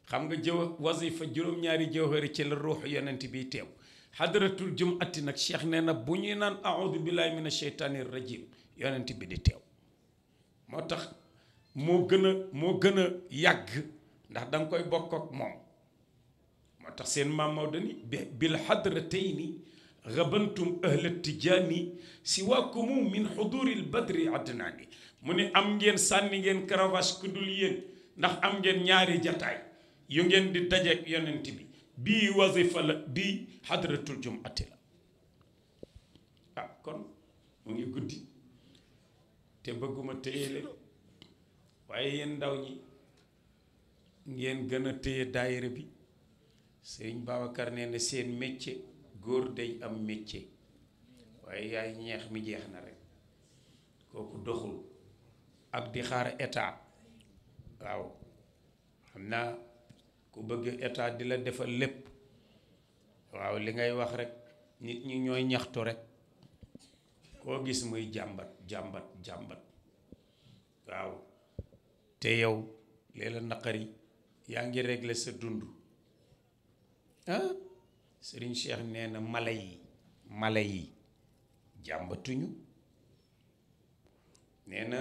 xam nga jëw wasifa juróom-ñaari jawhari ci la ruuxu yonent bi teew xadratul jumati nag cheikh nee na bu ñuy naan audu billahi min asheytaani rajim yonent bi di teew moo tax moo gën a yàgg ndax da nga koy bokk ak moom moo tax seen maam Maodo ni bil xadratayni rabantum ahla tijaani siwaakumu min xuduril badri adnaani mu ne am ngeen sànni ngeen caravage ku dul yéen ndax am ngeen ñaari jataay yu ngeen di dajeek yonent bi bii wazifa la bii xadratul jumati la ah kon mu ngi guddi te bëgguma téye leen waaye yéen ndaw ñi ngeen gën a téye daayira bi sëriñ Babacar nee na seen métier góor day am métier waaye yaay ñeex mi jeex na rek kooku doxul ak di xaar état waaw xam naa ku bëgg état di la defal lépp waaw li ngay wax rek nit ñi ñooy ñaxtu rek koo gis muy jàmbat waaw te yow léeg-la naqari yaa ngi régler sa dund ah Serigne Cheikh nee na mala yi jàmbatuñu nee na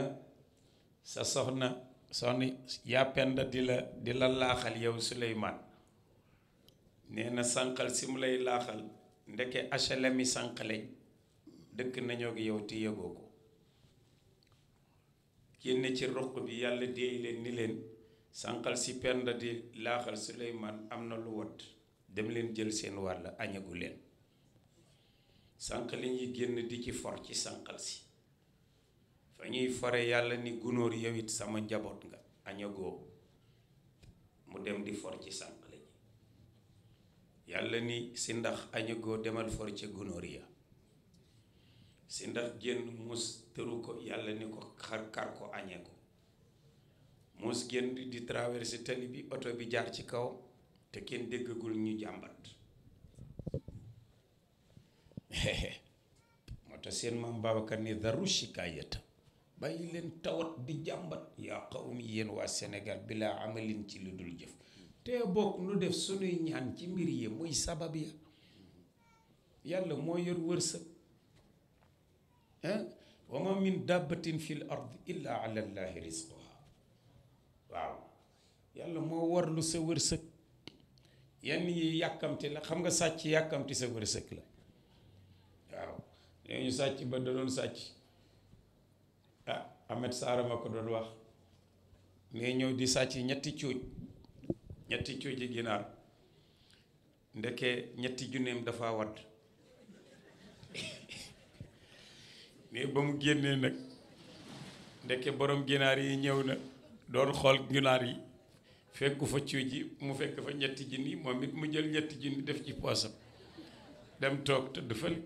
sa soxna yàppenda di la laaxal yow Suleymaan nee na sànqal si mu lay laaxal ndeke HLM yi sànqaleñ dëkk nañoo ak yow te yëgoo ko génne ci roq bi yàlla déey leen ni leen sànqal si penda di laaxal Suleymaan am na lu wot dem leen jël seen wàll añagu leen sànqaleñ yi génn di ci for ci sànqal si fa ñuy fore yàlla ni gunóor yow it sama njaboot nga añagoo mu dem di for ci sànqaleñ yàlla ni si ndax añagoo demal for ca gunóor ya si ndax génn muus tëru ko yàlla ni ko kar ko añe ko muus génn di traversé tali bi oto bi jaar ci kaw te kenn déggagul ñu jàmbat moo tax seen maam Babacar ni daru shikaayata bàyyi leen tawat di jàmbat yaa qawmi yéen waa Sénégal bilaa amalin ci lu dul jëf te bokk nu def sunuy ñaan ci mbir yi muy sabab ya yàlla moo yor wërsëg wa ma min dabbatin fil ard illa ala llahi rizquha waaw yàlla moo warlu sa wërsëg yenn yi yàkkamti la xam nga sàcc yàkkamti sa wërsëg la waaw nee ñu sàcc ba da doon sàcc Ahmed Saara ma ko doon wax ngay ñëw di sàcc ñetti cuuj ginaar ndeke ñetti junneem dafa wadd mais ba mu génnee nag ndeke borom ginaar yi ñëw na doon xool ginaar yi fekku fa cuuj yi mu fekk fa ñetti junni moom it mu jël ñetti junni def ci poosam dem toog tëdd fële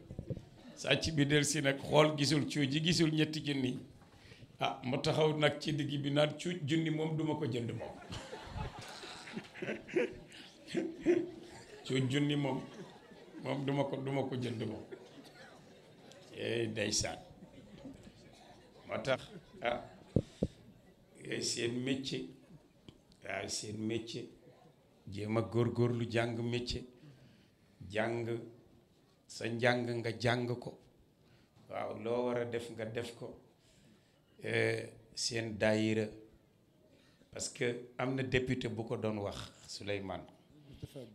sàcc bi del si nag xool gisul cuuj yi gisul ñetti junni mu taxaw nag ci digg bi naan cuuj junni moom duma ko jënd moom cuuj junni moom duma ko jënd moom ndeysaan moo tax seen métier jéem a góorgóorlu jàng métier jàng sa njàng nga jàng ko waaw loo war a def nga def ko seen daayira parce que am na député bu ko doon wax Souleymane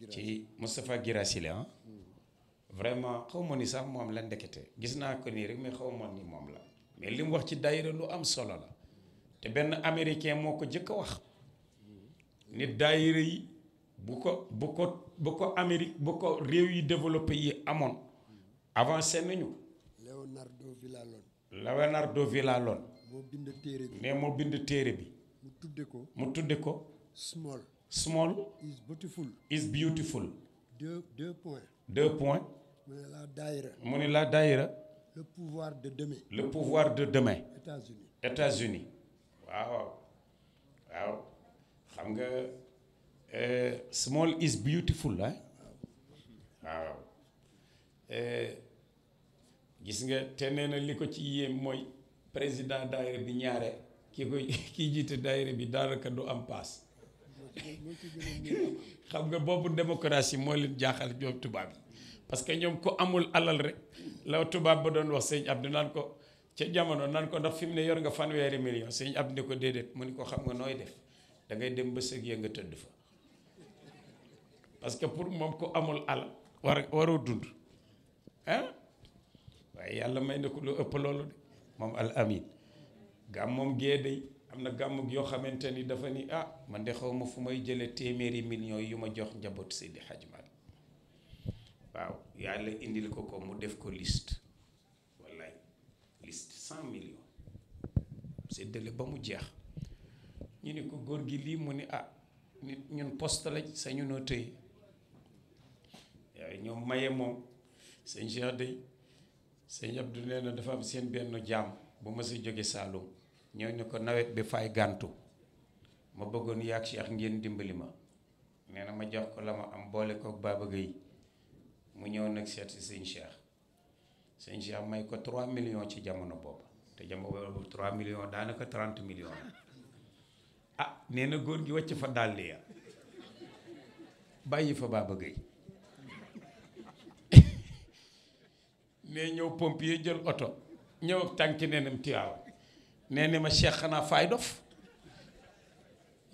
ci Moustapha Guirassy ah vraiment xaw ma ni sax moom la ndekete gis naa ko nii rek mais xaw ma ni moom la mais li mu wax ci daayira lu am solo la te benn américain moo ko jëkk a wax ni daayira yi bu ko Amérique bu ko réew yi développé yi amoon avancé nañu. Leonardo Villalone moo bind téere bi mais moo bind téere bi mu tudde ko small is beautiful 2 points mu ne la daayira le pouvoir de demain États-Unis waaw xam nga small is beautiful waaw gis nga te nee na li ko ci yéem mooy président daayira bi ñaare kii jiite daayira bi daanaka du am paas xam nga boobu démocratie moo leen jaaxal ñoom tubaab yi parce que ñoom ku amul alal rek la tubaab ba doon wax sëñ Abdou naan ko ca jamono naan ko ndax fi mu ne yor nga fanweeri million sëñ Abdou ne ko déedéet mu ni ko xam nga nooy def da ngay dem ba sëg ya nga tëdd fa parce que pour moom ku amul alal waroo dund waaye yàlla may na ko lu ëpp loolu de moom al amin gàmmoom gee day am na gàmmug yoo xamante ni dafa ni man de xaw ma fu may jële téeméeri millions yu ma jox njaboot Seydi Hadji Malick waaw yàlla indil ko mu def ko liste wallaay liste 100 millions séddale ba mu jeex ñu ni ko góor gi lii mu ni nit ñun poste lañ sañu noo tëye waaye ñoom maye moom sëñ Cheikh day sëñ Abdou nee na dafa am seen benn jaam bu ma si jóge Saalum ñëw ne ko nawet bi fay gàntu ma bëggoon yaag Cheikh ngeen dimbali ma nee na ma jox ko la ma am boole kook Baba Gueye mu ñëw nag seet si sëñ Cheikh may ko 3 millions ci jamono boobu te jamono boobu 3 millions daanaka 30 millions nee na góor gi wàcc fa dàll ya bàyyi fa Baba Gueye nee ñëw pompier jël oto ñëw ak tànki neenam Tiwaawan nee na ma Cheikh xanaa faay dof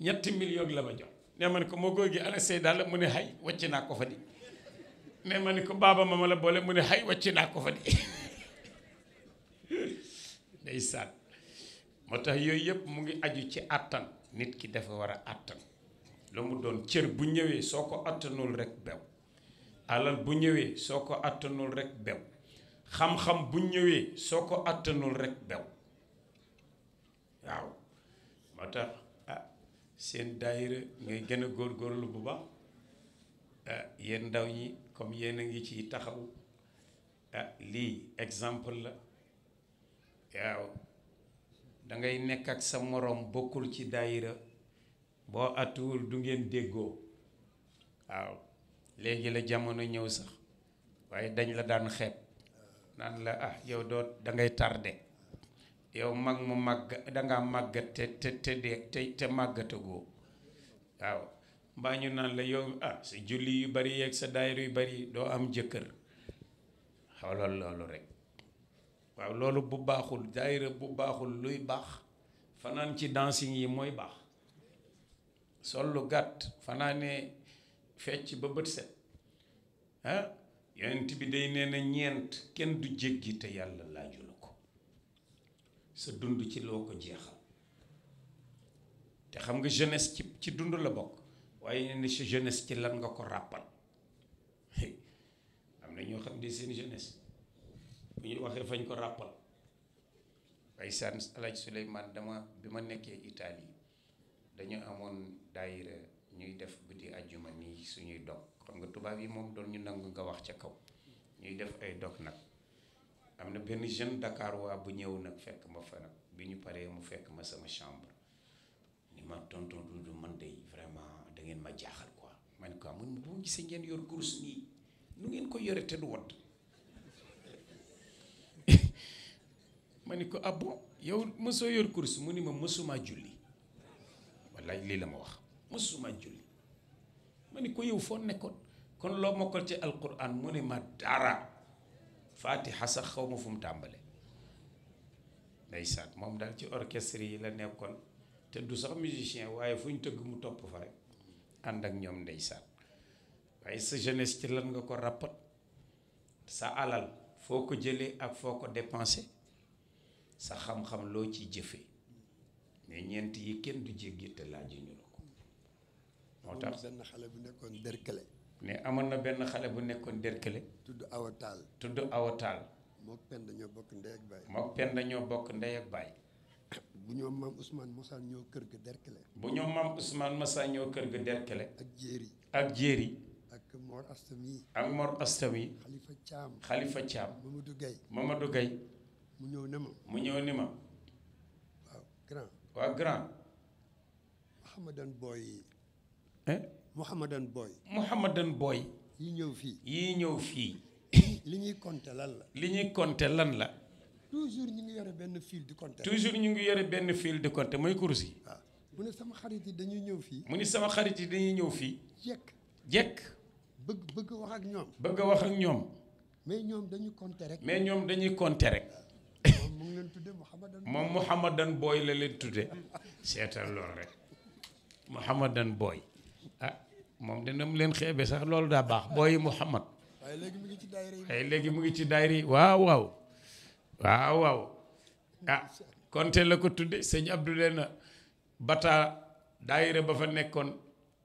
3 millions la ma jox nee ma ne ko moo góor gi ana say daal mu ne xay wàcc naa ko fa di nee ma ne ko baaba ma la boole mu ne xay wàcc naa ko fa di ndeysaan moo tax yooyu yëpp mu ngi aju ci àttan nit ki dafa war a àttan lu mu doon cër bu ñëwee soo ko àttanul rek bew alal bu ñëwee soo ko àttanul rek bew xam-xam bu ñëwee soo ko àttanul rek bew waaw moo tax seen daayira ngay gën a góorgóorlu bu baax yéen ndaw ñi comme yéen a ngi ciy taxaw lii exemple la waaw dangay nekk ak sa moroom bokkul ci daayira boo àttuwul du ngeen déggoo waaw léegi la jamono ñëw sax waaye dañ la daan xeeb naan la yow doo dangay tardé yow mag mu màgg dangaa màggat te màggatagoo waaw mbaa ñu naan la yow sa julli yu bari yeeg sa daayira yu bari doo am jëkkër xoolal loolu rek waaw loolu bu baaxul daayira bu baaxul luy baax fanaan ci dancing yi mooy baax sol lu gàtt fanaane fecc ba bët set yonent bi day nee na ñeent kenn du jéggi te yàlla laaju la ko sa dund ci loo ko jeexal te xam nga jeunesse ci dund la bokk waaye ne sa jeunesse ci lan nga ko ràppal am na ñoo xam ne seen jeunesse bu ñu waxee fañ ko ràppal waaye saan Alaaji Souleymane bi ma nekkee Italie dañu amoon daayira ñuy def guddi àjjuma nii suñuy dog xam nga tubaab yi moom doon ñu nangu nga wax ca kaw ñuy def ay dog nag am na benn jeune Dakar waa bu ñëw nag fekk ma fa nag bi ñu paree mu fekk ma sama chambre ni ma tonton Doudou man de vraiment da ngeen ma jaaxal quoi man quoi mun bu ma gisee ngeen yor kurus nii nu ngeen ko yore te du wadd ma ni ko bon yow mësoo yor kurus mu ni ma mësuma julli wallaay lii la ma wax mësuma julli ma ma ni ko yow foo nekkoon kon loo mokkal ci alquran mu ne ma dara fatiha sax xaw ma fu mu tàmbale ndeysaan moom daal ci orchestre yi la nekkoon te du sax musicien waaye fu ñu tëgg mu topp fa rek ànd ak ñoom ndeysaan waaye sa jeunesse ci lan nga ko rappat sa alal foo ko jëlee ak foo ko dépensé sa xam-xam loo ci jëfe mais ñeent yi kenn du jéggi te laaj ñu la ko moo tax benn xale bu nekkoon Derkele. ne amoon na benn xale bu nekkoon Derkele. tudd Awa Taal. tudd Awa Taal. mook Penda ñoo bokk ndey ak baay. mook Penda ñoo bokk ndey ak baay. bu ñoom maam Ousmane Moussa ñoo kër ga Derkele. bu ñoom maam Ousmane Moussa ñoo kër ga Derkele. ak Jéeri. ak Jéeri. ak Mor Astami. ak Mor Astami. Khalifa Thiam. Khalifa Thiam. Mamadou Gueye. Mamadou Gueye. mu ñëw ne ma. mu ñëw ni ma. waaw grand. waa grand. Mouhamadan Boy. hein Mouhamadan Boy. Mouhamadan Boy. yi ñëw fii. yii ñëw fii. li ñuy compter lan la. li ñuy compter lan la. toujours ñu ngi yore benn fil di compter. toujours ñu ngi yore benn fil di compter mooy kurus yi. waaw mu ne sama xarit yi dañuy ñëw fii. mu ni sama xarit yi dañuy ñëw fii. jekk bëgg wax ak ñoom. bëgg a wax ak ñoom. mais ñoom dañuy compter rek. mais ñoom dañuy compter rek. moom mu ngi leen tudde Mouhamadan. moom Mouhamadan Boy la leen tudde seetal lool rek Mouhamadan Boy ah moom dina mu leen xeebe sax loolu daa baax booy Mouhamad. waaye léegi mu ngi ci daayira yi. waaye léegi mu ngi ci daayira yi waaw waaw waaw waaw ah konte la ko tudde sëñ Abdou leen bata daayira ba fa nekkoon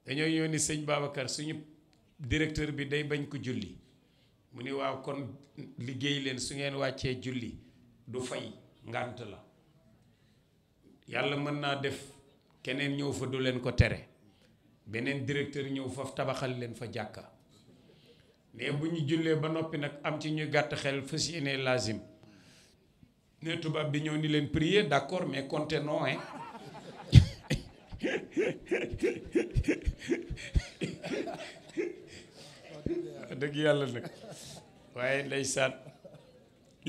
dañoo yónni sëñ Babacar suñu directeur bi day bañ ko julli mu ni waaw kon liggéey leen su ngeen wàccee julli du fay ngànt la yàlla mën naa def keneen ñëw fa du leen ko tere beneen directeur ñëw faf tabaxal leen fa jàkka ne bu ñu jullee ba noppi nag am ci ñu gàtt xel fas yéene lazim ne tubaab bi ñëw ni leen prier d'accord mais comptez non hein dëgg yàlla nag waaye ndeysaan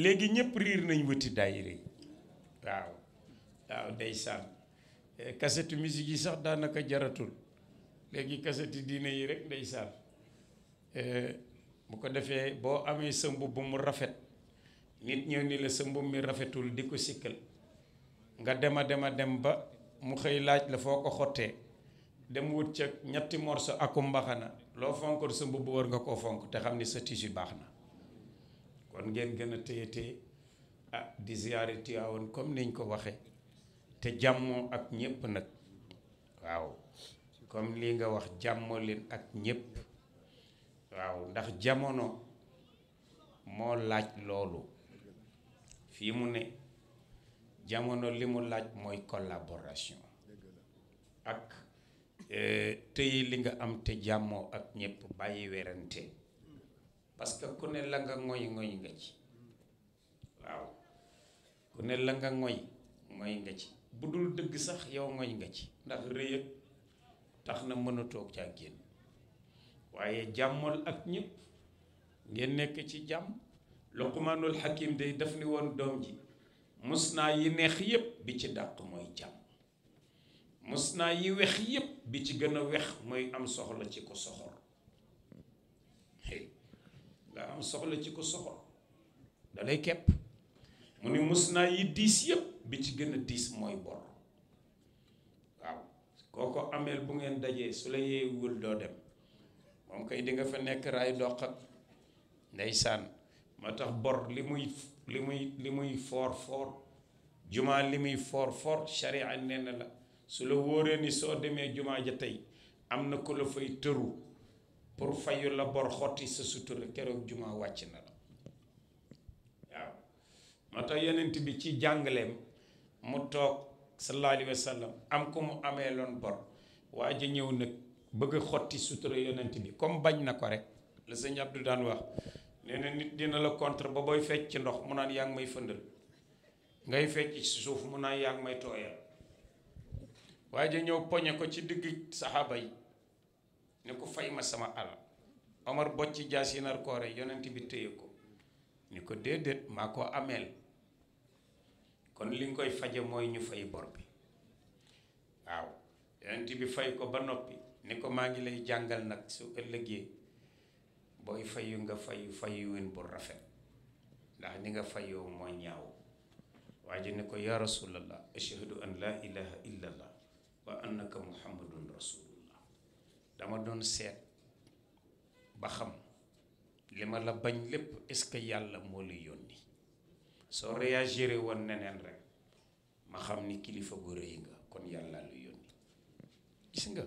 léegi ñëpp riir nañ wuti daayira yi waaw waaw ndeysaan cassette musique yi sax daanaka jaratul léegi cassette diine yi rek ndeysaan bu ko defee boo amee sa mbubb mu rafet nit ñëw ni la sa mbubb mi rafetul di ko sikkal nga dem ba mu xëy laaj la foo ko xottee dem wut ca ñetti morso aku mbaxana loo fonkoon sa mbubb war nga koo fonk te xam ni sa tissu baax na kon ngeen gën a téye di ziyaare Tiwaawan comme niñ ko waxe te jàmmoo ak ñépp nag waaw comme lii nga wax jàmmoo leen ak ñépp waaw ndax jamono moo laaj loolu fii mu ne jamono li mu laaj mooy collaboration ak tëye li nga am te jàmmoo ak ñépp bàyyi werante parce que ku ne la nga ngoy nga ci waaw ku ne la nga ngoy nga ci bu dul dëgg sax yow ngoy nga ci ndax rëy ak tax na mën a toog caa génn waaye jàmmool ak ñépp ngeen nekk ci jàmm Luqmaanul Hakim day daf ni woon doom ji mus naa yi neex yépp bi ci dàq mooy jàmm mus naa yi wex yépp bi ci gën a wex mooy am soxla ci ko soxor nga am soxla ci ko soxor dalay kepp mu ni mus naa yi diis yépp bi ci gën a diis mooy bor waaw kooko ameel bu ngeen dajee su la yeewul doo dem moom kay di nga fa nekk raay doq ak ndeysaan moo tax bor li muy foor jumaa li muy foor sharia nee na la su la wóoree ni soo demee jumaa ja tey am na ku la fay tëru pour fayu la bor xotti sa sutura keroog jumaa wàcc na la waaw moo tax yonent bi ci jàngaleem mu toog sallallahu alayhi wa sallam am ko mu amee loon bor waa ji ñëw nag bëgg a xotti sutura yonent bi comme bañ na ko rek la sëñ Abdou daan wax nee na nit dina la contre ba booy fecc ci ndox mu naan yaa ngi may fëndal ngay fecc ci suuf mu naan yaa ngi may tooyal waa ji ñëw poñe ko ci digg saxaaba yi ne ko fay ma sama alal Omar bocci jaas yi nar koore yonent bi téye ko ni ko déedéet maa ko ameel kon li nga koy faje mooy ñu fay bor bi waaw yonent bi fay ko ba noppi ni ko maa ngi lay jàngal nag su ëllëgee booy fayu nga fayuwin bu rafet ndax ni nga fayoo moo ñaaw. waa ji ni ko yaa rasulallah ashhadu an laa ilaha illa allah wa annaka muhammadun rasulullah, dama doon seet ba xam li ma la bañ lépp est-ce que yàlla moo la yónni. soo réagiré woon neneen rek ma xam ni kilifa gu rëy nga, kon yàlla la yónni. gis nga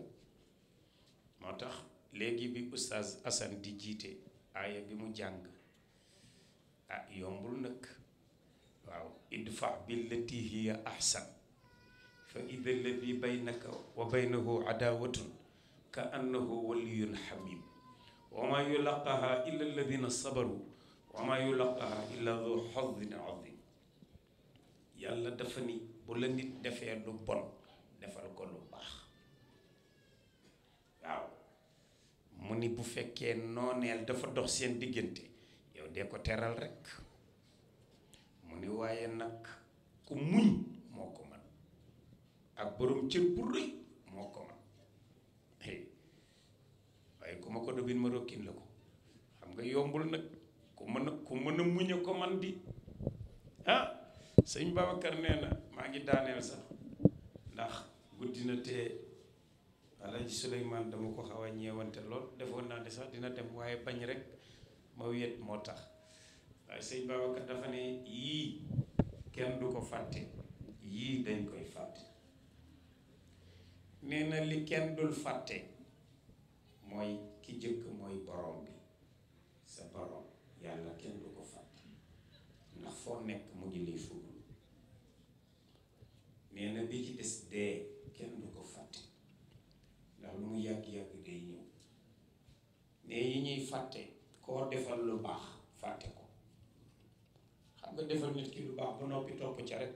moo tax léegi bi oustaz Assane di jiite aaya bi mu jàng yombul nag. waaw idfa billati hiya ahsan fa ida alladi baynaka wa baynahu adawatun ka annahu waliyun hamim wa ma yulaqaha illa alladina sabaru wa ma yulaqaha illa du xadin azim. yàlla dafa ni bu la nit defee lu bon defal ko lu baax. waaw mu ni bu fekkee nooneel dafa dox seen diggante yow dee ko teral rekk. mu ni waaye nag ku muñ moo ko man ak borom cër bu rëy moo ko man. waaye ku ma ko dobin ma rokkin la ko xam nga yombul nag ku mën a muñ a ko man di. sëñ Babacar nee na maa ngi daaneel sax ndax guddi na te Alaaji Suleymaan dama ko xaw a ñeewante lool defoon naa ne sax dina dem waaye bañ rek ma wéet moo tax. waaye sëñ Babacar dafa ne yii kenn du ko fàtte, yii dañ koy fàtte. nee na li kenn dul fàtte mooy ki jëkk mooy borom bi, sa borom yàlla kenn du ko fàtte ndax foo nekk mu ngi lay fugul. nee na bi ci des dee kenn du ko fàtte ndax lu mu yàgg-yàgg day ñëw. ne yi ñuy fàtte koo defal lu baax fàtte ko. xam nga defal nit ki lu baax ba noppi topp ca rek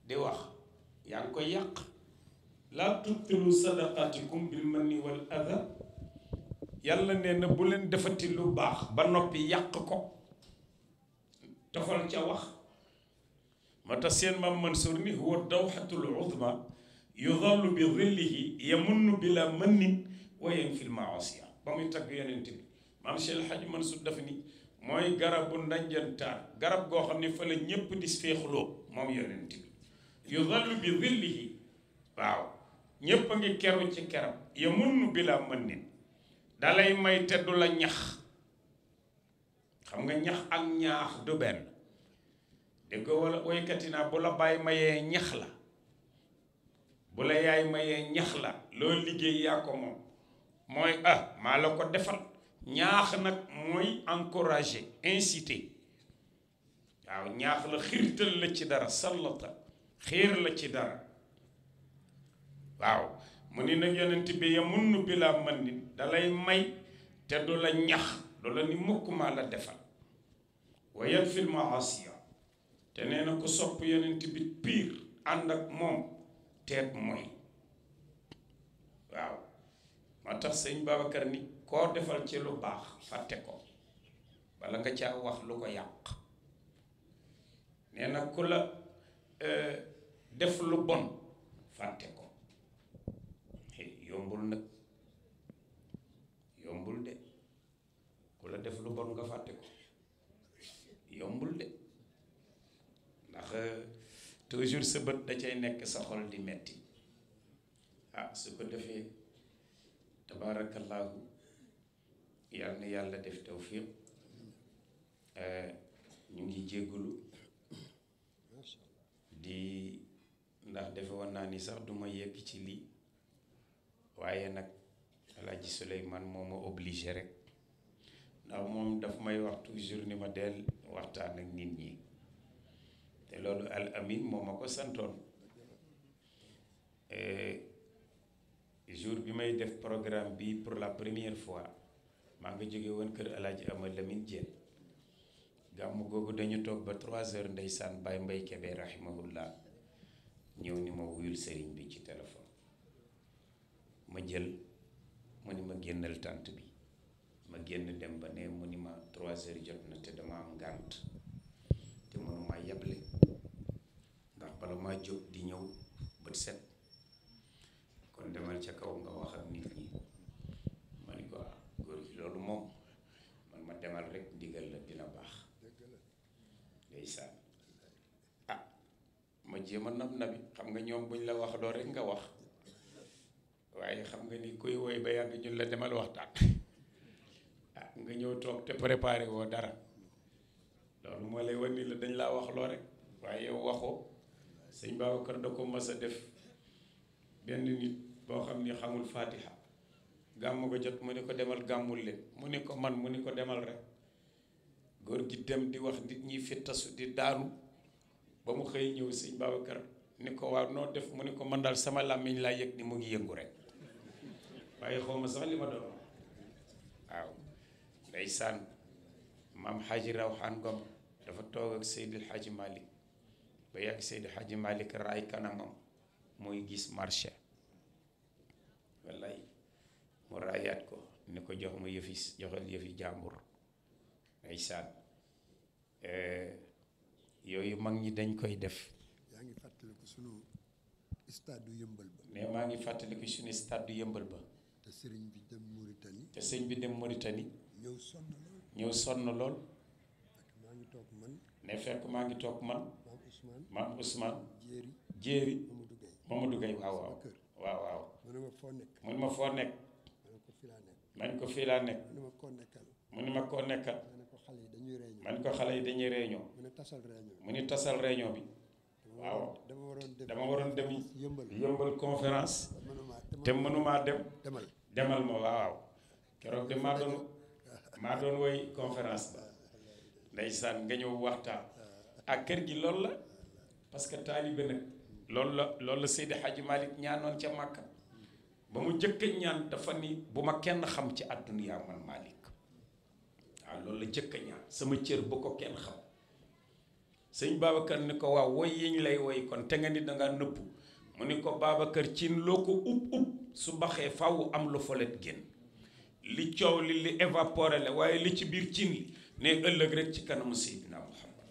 di wax yaa ngi koy yàq. laa tubtilu sadaqaatikum bil manni wal adha. yàlla nee na bu leen defati lu baax ba noppi yàq ko tofal ca wax. moo tax seen maam Mansour ni huwa dawxatul uzma yudallu bi dhillihi yamunnu bila mannin wa yanfil maasiya. ba muy tagg yonent bi maam Cheikh El Hadj Mansour daf ni mooy garabu ndanjantaan, garab goo xam ne fa la ñépp di féexloo moom yonent bi. yudallu bi dhillihi, waaw ñépp a ngi keru ci keram. yamunnu bila mannin, dalay may te du la ñax. xam nga ñax ak ñaax du benn. dégg nga wala woykati naa bu la bàyyi mayee ñax la, bu la yaay mayee ñax la, loo liggéey yaa ko moom mooy maa la ko defal. ñaax nag mooy encourager, inciter. waaw ñaax la xiirtal la ci dara, sallata xiir la ci dara. waaw mu ni nag yonent bi yamunnu bilaa mannin, dalay may te du la ñax, du la ni mukk maa la defal. wa yanfil maasiya, te nee na ko sopp yonent bi piir ànd ak moom teet mooy. waaw moo tax sëñ Babacar ni koo defal ci lu baax fàtte ko walla nga caa wax lu ko yàq. nee na ku la def lu bon fàtte ko. yombul nag, yombul de. ku la def lu bon nga fàtte ko yombul de, ndax toujours sa bët da cay nekk sa xol di metti. su ko defee tabaarakallaahu yal na yàlla def tawfiq. ñu ngi jéggulu di ndax defe woon naa ni sax duma yegg ci lii, waaye nag Alaaji Suleymaan moo ma obligé rek, ndax moom daf may wax toujours ni ma del waxtaan ak nit ñi, te loolu al amin moo ma ko santoon. jour bi may def programme bi pour la première fois maa nga jóge woon kër Alaaji Amadou Lamine Diène. gàmmu googu dañu toog ba 3 heures ndeysaan Baye Mbaye Kébé rahimahullah ñëw ni ma wuyul sëriñ bi ci téléphone. ma jël mu ni ma génnal tànt bi, ma génn dem ba ne mu ni ma 3 heures jot na te dama am ngànt te mënuma yeble ndax bala maa jóg di ñëw bët set. kon demal ca kaw nga wax ak nit ñi ma ni ko góor gi loolu moom man ma demal rek ndigal la dina baax ndeysaan ma jéem a nab nabi xam nga ñoom buñ la wax loo rek nga wax waaye xam nga ni kuy woy ba yàgg ñun la demal waxtaan nga ñëw toog te préparé woo dara loolu moo lay wan ni la dañ laa wax loo rek waaye yow waxoo. sëñ Babacar da ko mas a def benn nit boo xam ni xamul fatiha gàmm ko jot mu ni ko demal gàmmul leen mu ni ko man mu ni ko demal rek góor gi dem di wax nit ñi fi tasu di daanu ba mu xëy ñëw sëñ Babacar ni ko waaw noo def mu ni ko man daal sama làmmiñ laa yëg ni mu ngi yëngu rek waaye xaw ma sax li ma doon waaw ndeysaan maam Xaaji Rawxaan Ngom dafa toog ak Seydil Xaaji Malick ba yàgg Seydi Xaaji Malick raay kanamam muy gis marché wallaay mu raayaat ko ni ko jox ma yëfi joxal yëfi jàmbur ndeysaan yooyu mag ñi dañ koy def. yaa ngi fàttaliku sunu stade du yëmbal ba. mais maa ngi fàttaliku sunu stade du yëmbal ba. te sëriñ bi dem Mauritanie. te sëñ bi dem Mauritanie. ñëw sonn lool. ñëw sonn lool. maa ngi toog man. ne fekk maa ngi toog man. maam Ousmane. Jéeri. Mamadou Gueye waaw waaw. waaw waaw. mu ne ma foo nekk. mu ne ma foo nekk. man ko fii laa nekk. mu ne ma koo nekkal. mu ne ma koo nekkal. man ko xale yi dañuy réunion. mu ni tasal réunion bi. waaw dama waroon dem yëmbal conférence. te mënumaa dem. demal ma waaw. keroog de maa doon woy conférence ba. ndeysaan nga ñëw waxtaan. ak kër gi loolu la. parce que taalibe nag. loolu la Seydi Hadji Malick ñaanoon ca Màkka. ba mu jëkk ñaan dafa ni bu ma kenn xam ci àdduna man Malick. waaw loolu la jëkk ñaan sama cër bu ko kenn xam. sëñ Babacar ni ko waaw woy yi ñu lay woy kon te nga ni dangaa nëpp mu ni ko Babacar cin loo ko ub su baxee faw am lu folet génn li coow li évaporé la waaye li ci biir cin li ne ëllëg rek ci kanamu Seydina Muhammad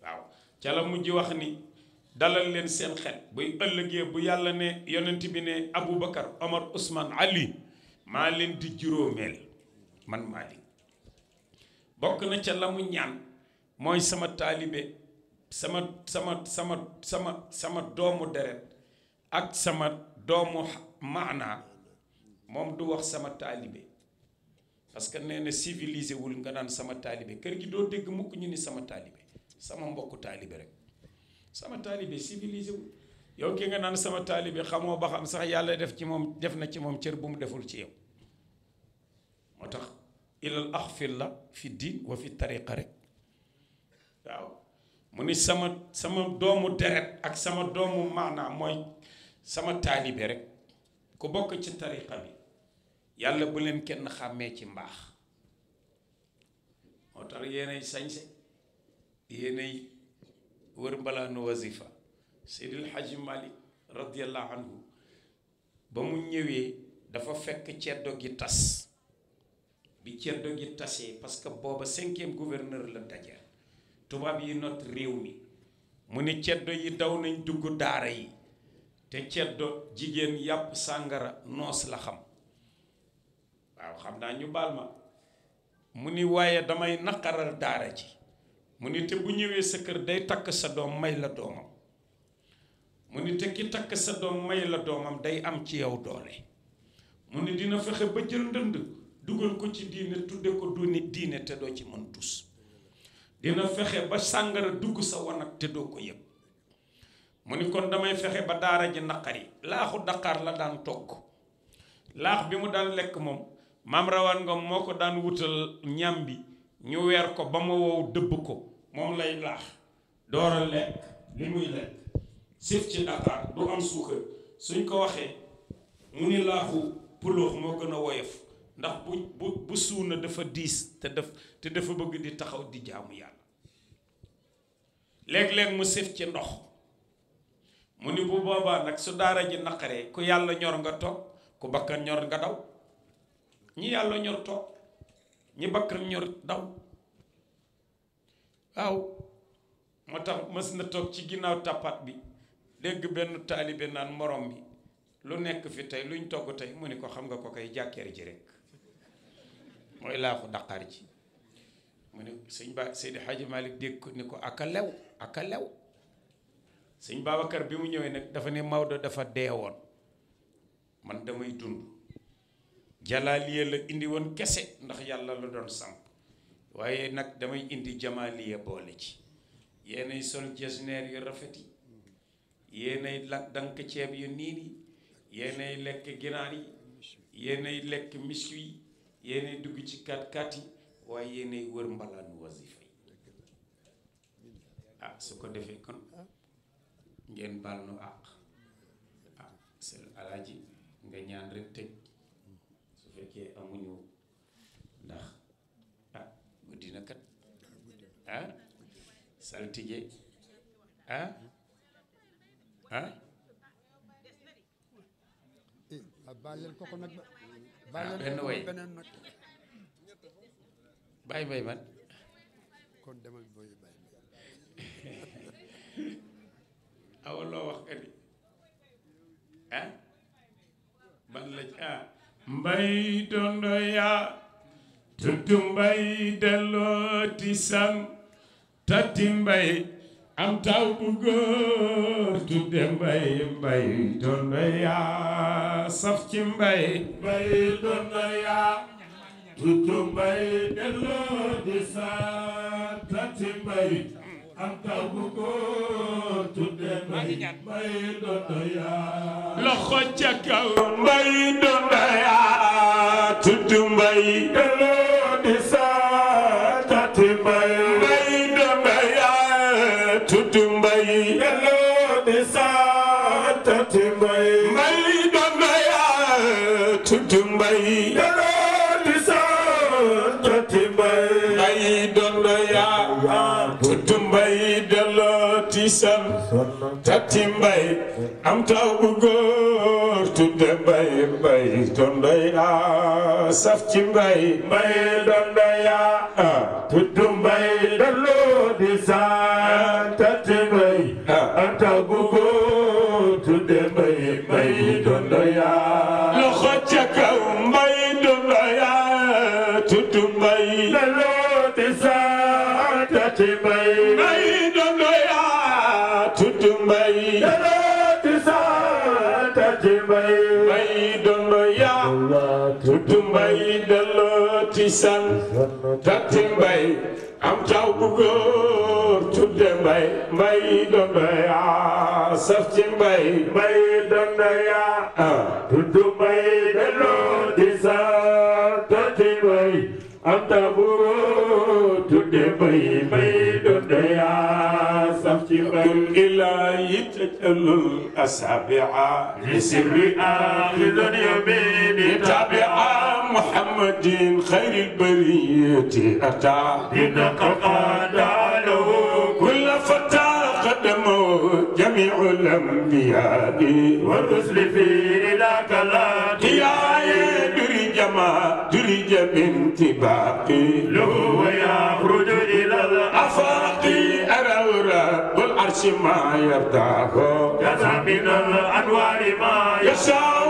waaw ca la mujj wax ni dalal leen seen xel buy ëllëgee bu yàlla ne yonent bi ne Aboubacar Omar Ousmane Ali maa leen di juróomeel man Malick bokk na ca la mu ñaan mooy sama taalibe sama doomu deret ak sama doomu maanaa moom du wax sama taalibe parce que nee na civilisé wul nga naan sama taalibe kër gi doo dégg mukk ñu ni sama taalibe sama mbokku taalibe rek sama taalibe civilisé wul yow ki nga naan sama taalibe xamoo ba xam sax yàlla def na ci moom cër bu mu deful ci yow moo tax ilal axfir la fi diin wa fi tariqa rek waaw mu ni sama doomu deret ak sama doomu maanaam mooy sama taalibe rek ku bokk ci tariqa bi yàlla bu leen kenn xàmmee ci mbaax moo tax yéenay sañse yéenay wër mbalaanu wazifa Seydil Hadji Malick radiallahu anhu ba mu ñëwee dafa fekk ceddo gi tas bi ceddo gi tasee parce que booba 5e gouverneur la dajeel tubaab yi not réew mi mu ni ceddo yi daw nañ dugg daara yi te ceddo jigéen yàpp sàngara noos la xam waaw xam naa ñu baal ma mu ni waaye damay naqaral daara ji mu ni te bu ñëwee sa kër day takk sa doom may la doomam mu ni te ki takk sa doom may la doomam day am ci yow doole mu ni dina fexe ba jël ndënd dugal ko ci diine tudde ko duni diine te doo ci mën tus dina fexe ba sàngara dugg sa wanag te doo ko yëg mu ni kon damay fexe ba daara ji naqari laaxu Dakar la daan togg laax bi mu daan lekk moom maam Rawaan Ngom moo ko daan wutal ñam bi ñu weer ko ba ma wow dëbb ko moom lay laax door a lekk li muy lekk sif ci Dakar du am suukar suñ ko waxee mu ni laaxu puloox moo gën a woyof ndax bu suuna dafa diis te dafa bëgg di taxaw di jaamu yàlla léeg-léeg mu sif ci ndox mu ni bu boobaa nag su daara ji naqaree ku yàlla ñor nga toog ku bakkan ñor nga daw ñi yàlla ñor toog ñi bakkan ñor daw waaw moo tax mës na toog ci ginnaaw tàppat bi dégg benn taalibe naan morom bi lu nekk fi tey luñ togg tey mu ni ko xam nga ko koy jàkkeer ji rek mooy laaxu daqaar ji mu ne sëñ Ba Seydi Hadji Malick dégg ko ni ko aka lew aka lew sëñ Babacar bi mu ñëwee nag dafa ne Maodo dafa deewoon man damay dund jalaaliya la indi woon kese ndax yàlla la doon samp waaye nag damay indi jamaaliya boole ci yéenay sol jesneer yu rafet yi yéenay dank ceeb yu niin yi yéenay lekk ginaar yi yéenay lekk misu yi yéenay dugg ci kat yi waaye yéenay wër mbalaanu wasifa yi ah su ko defee kon ngeen baal nu àq ah seen alaaji nga ñaan rek tëj su fekkee amuñu ndax ah guddi na kat ah saltige ah bàyyil ko nag benn way bàyyi bay man kon demal booy bàyyi awa loo wax ka ni ban la mbay dondo yaa tuddu mbay dellooti san tati mbay am taw bu góor tudde mbay dondo yaa saf ci mbay dondo yaa tuddu mbay dellooti san tati mbay am taw bu góor tudde mbay dondo yaa loxo ca kaw mbay dondo yaa tuddu mbay dellooti san tati mbay dondo yaa tuddu mbay dellooti san tati mbay dondo yaa tuddu mbay dellooti san tati mbay dondo yaa tuddu mbay dellooti san tati mbay am taw bu góor tudde mbay dondo yaa saf ci mbay dondo yaa tuddu mbay dellooti san tati mbay am taw bu góor tudde mbay dondo yaa loxo ca kaw mbay dondo yaa tuddu mbay dellooti san tati mbay dondo yaa tuddu mbay dellooti san tati mbay dondo yaa tuddu mbay dellooti san tati mbay am taw bu góor tudde mbay dondo yaa saf ci mbay dondo yaa tuddu mbay dellooti san tati mbay am taw bu góor tudde mbay dondo yaa saf ci mbay ilaahi tajalul asabi'a li sirri akhidun yamini tabi'a muhammadin khairil bariyati ata inaka qadalahu kull fata qadamo jami'ul anbiya'i wa rusli fi ilaka la qiyaye درج بانتباقي له ويخرج إلى الآفاق أرى رب العرش ما يرضاه كذا من الأنوار ما يشاء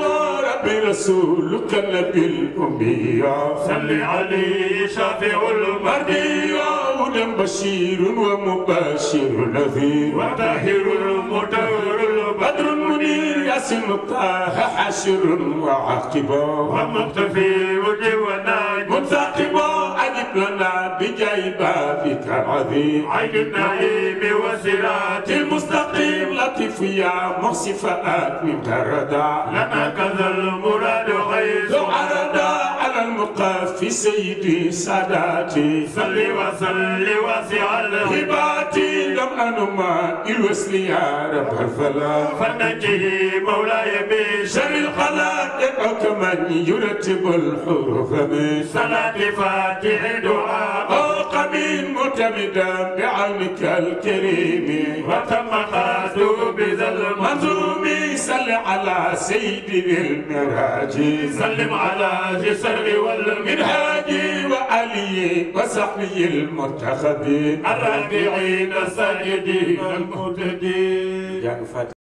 ربي رسولك النبي الأمي صل عليه شافع المهدي هدى بشير ومبشر نذير وطاهر المطهر البدر المنير ياسين طه حاشر وعاقب ومقتفي وجوانا منتقب أجب لنا بجاي بابك العظيم عين النعيم وصراط المستقيم لطيف يا مصفات من كردا لنا كذا المراد غيث عردا على المقاف سيدي ساداتي صل وسل وسع الهبات لم أنما الوصل يا رب الفلا فنجه مولاي بشر الخلاق يدعوك من يرتب الحروف من صلاة فاتح دعاء قبيل معتمدا بعونك الكريم وتم خاصه بذا المنظوم صل على سيد المراج سلم على جسر والمنهاج وعلي وصحبه المرتخبين الراكعين الساجدين المهتدين.